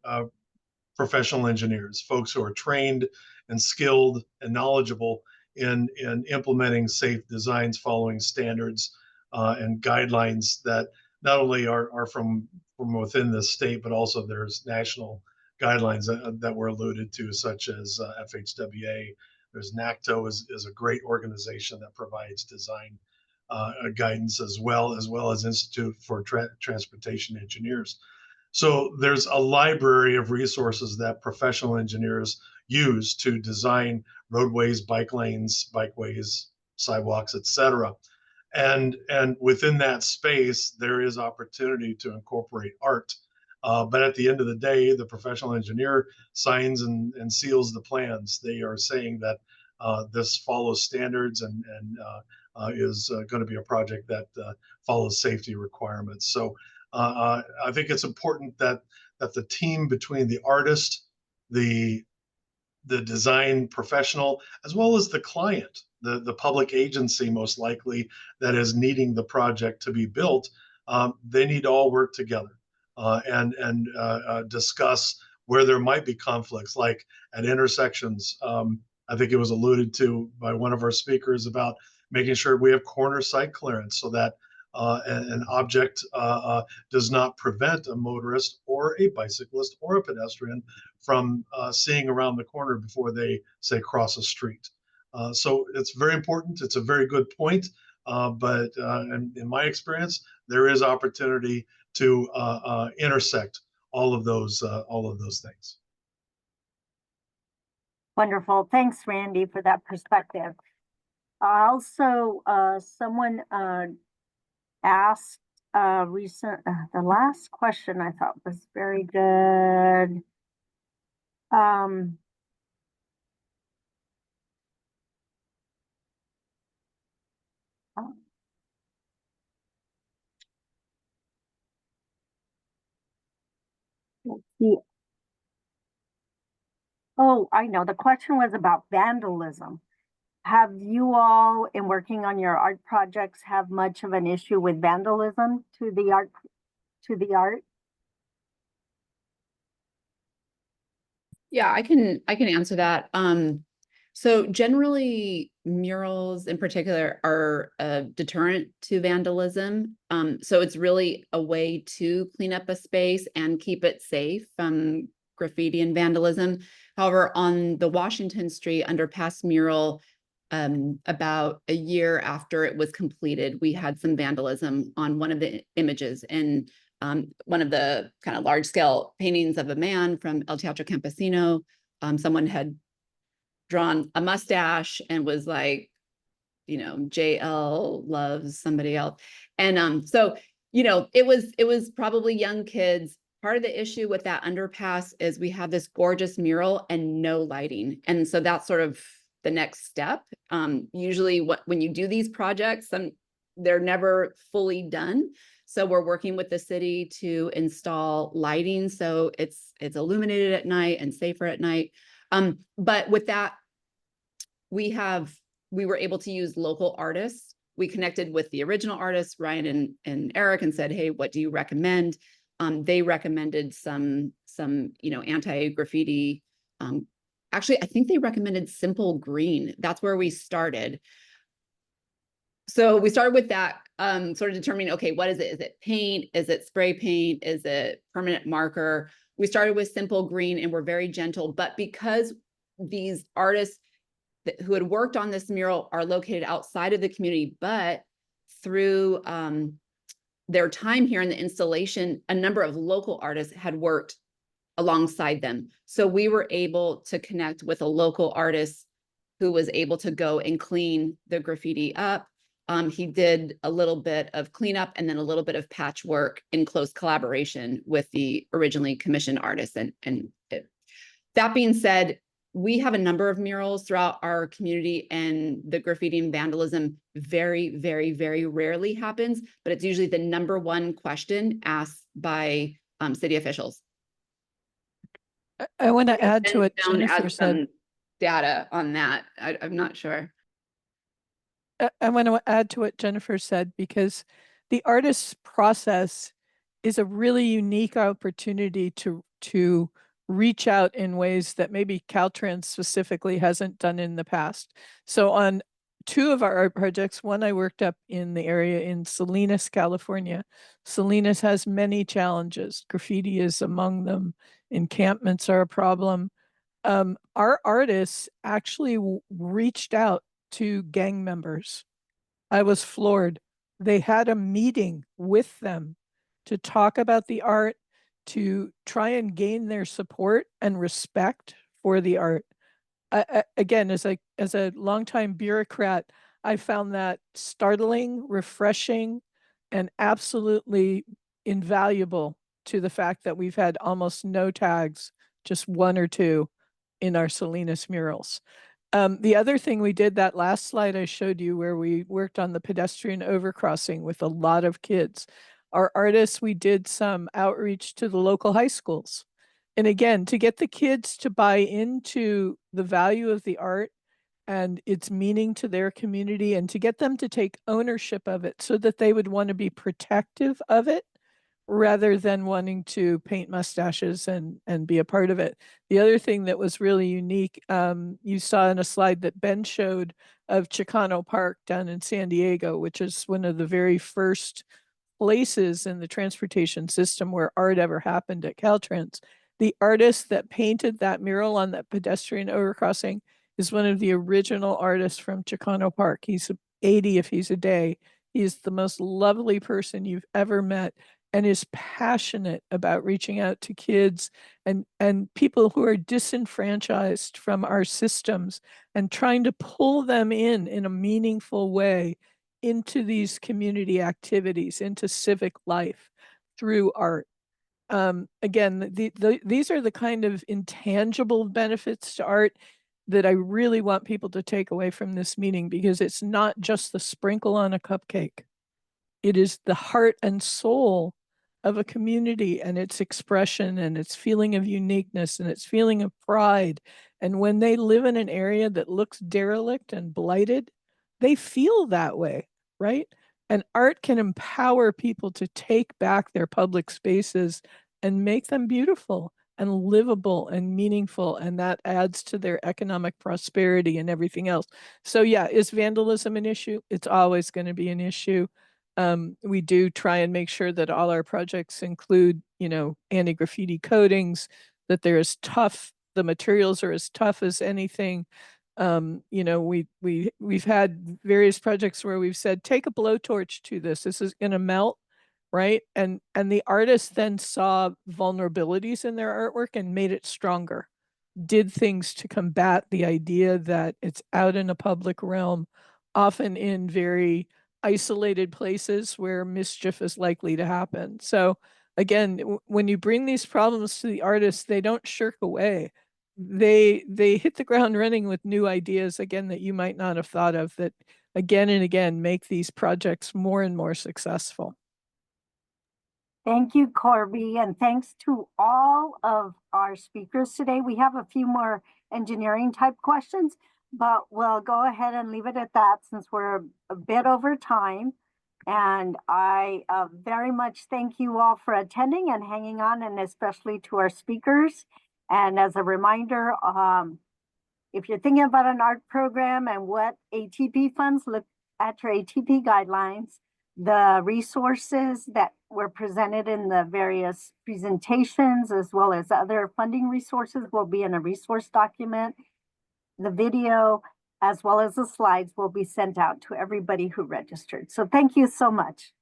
professional engineers, folks who are trained and skilled and knowledgeable in implementing safe designs, following standards and guidelines that not only are from within the state, but also there's national guidelines that were alluded to, such as FHWA. There's NACTO is a great organization that provides design guidance, as well as Institute for Transportation Engineers. So there's a library of resources that professional engineers use to design roadways, bike lanes, bikeways, sidewalks, etc. And within that space, there is opportunity to incorporate art. But at the end of the day, the professional engineer signs and seals the plans. They are saying that this follows standards and is going to be a project that follows safety requirements. So I think it's important that the team between the artist, the design professional, as well as the client, the public agency most likely that is needing the project to be built, they need to all work together and discuss where there might be conflicts, like at intersections. I think it was alluded to by one of our speakers about making sure we have corner site clearance so that an object does not prevent a motorist or a bicyclist or a pedestrian from seeing around the corner before they, say, cross a street. So it's very important. It's a very good point. But in my experience, there is opportunity to intersect all of those things. Wonderful. Thanks, Randy, for that perspective. Also, someone asked the last question I thought was very good. Let's see. Oh, I know. The question was about vandalism. Have you all, in working on your art projects, have much of an issue with vandalism to the art? Yeah, I can answer that. So generally, murals in particular are a deterrent to vandalism. So it's really a way to clean up a space and keep it safe from graffiti and vandalism. However, on the Washington Street underpass mural, about a year after it was completed, we had some vandalism on one of the images, and one of the kind of large scale paintings of a man from El Teatro Campesino. Someone had drawn a mustache and was like, you know, JL loves somebody else. And so, you know, it was probably young kids. Part of the issue with that underpass is we have this gorgeous mural and no lighting. And so that's sort of the next step. Usually when you do these projects, they're never fully done. So we're working with the city to install lighting so it's illuminated at night and safer at night. But with that, we were able to use local artists. We connected with the original artists, Ryan and Eric, and said, hey, what do you recommend? They recommended some you know, anti-graffiti. Actually, I think they recommended simple green. That's where we started. So we started with that, sort of determining, okay, what is it? Is it paint? Is it spray paint? Is it permanent marker? We started with simple green and we're very gentle, but because these artists who had worked on this mural are located outside of the community, but through their time here in the installation, a number of local artists had worked alongside them. So we were able to connect with a local artist who was able to go and clean the graffiti up. He did a little bit of cleanup and then a little bit of patchwork in close collaboration with the originally commissioned artist. That being said, we have a number of murals throughout our community, and the graffiti and vandalism very, very, very rarely happens, but it's usually the number one question asked by city officials. I want to add to what Down Jennifer add said. some data on that. I'm not sure. I want to add to what Jennifer said, because the artist's process is a really unique opportunity to reach out in ways that maybe Caltrans specifically hasn't done in the past. So on two of our art projects, one I worked up in the area in Salinas, California. Salinas has many challenges. Graffiti is among them. Encampments are a problem. Our artists actually reached out to gang members. I was floored. They had a meeting with them to talk about the art, to try and gain their support and respect for the art. Again, as a longtime bureaucrat, I found that startling, refreshing, and absolutely invaluable to the fact that we've had almost no tags, just one or two in our Salinas murals. The other thing we did, that last slide I showed you where we worked on the pedestrian overcrossing with a lot of kids. Our artists, we did some outreach to the local high schools. And again, to get the kids to buy into the value of the art and its meaning to their community, and to get them to take ownership of it so that they would want to be protective of it rather than wanting to paint mustaches and be a part of it. The other thing that was really unique, you saw in a slide that Ben showed of Chicano Park down in San Diego, which is one of the very first places in the transportation system where art ever happened at Caltrans. The artist that painted that mural on that pedestrian overcrossing is one of the original artists from Chicano Park. He's 80 if he's a day. He's the most lovely person you've ever met, and is passionate about reaching out to kids and people who are disenfranchised from our systems and trying to pull them in a meaningful way into these community activities, into civic life through art. Again, these are the kind of intangible benefits to art that I really want people to take away from this meeting, because it's not just the sprinkle on a cupcake. It is the heart and soul of a community, and its expression and its feeling of uniqueness and its feeling of pride. And when they live in an area that looks derelict and blighted, they feel that way, right? And art can empower people to take back their public spaces and make them beautiful and livable and meaningful, and that adds to their economic prosperity and everything else. So yeah, is vandalism an issue? It's always going to be an issue. We do try and make sure that all our projects include, you know, anti-graffiti coatings, that they're as tough, the materials are as tough as anything. You know, we've had various projects where we've said, take a blowtorch to this. This is going to melt, right? And the artist then saw vulnerabilities in their artwork and made it stronger. did things to combat the idea that it's out in a public realm, often in very isolated places where mischief is likely to happen. So again, when you bring these problems to the artists, they don't shirk away. They hit the ground running with new ideas, again, that you might not have thought of, that again and again make these projects more and more successful. Thank you, Corby, and thanks to all of our speakers today. We have a few more engineering type questions, but we'll go ahead and leave it at that since we're a bit over time. And I very much thank you all for attending and hanging on, and especially to our speakers. And as a reminder, if you're thinking about an art program and what ATP funds, look at your ATP guidelines. The resources that were presented in the various presentations, as well as other funding resources, will be in a resource document. The video, as well as the slides, will be sent out to everybody who registered. So thank you so much.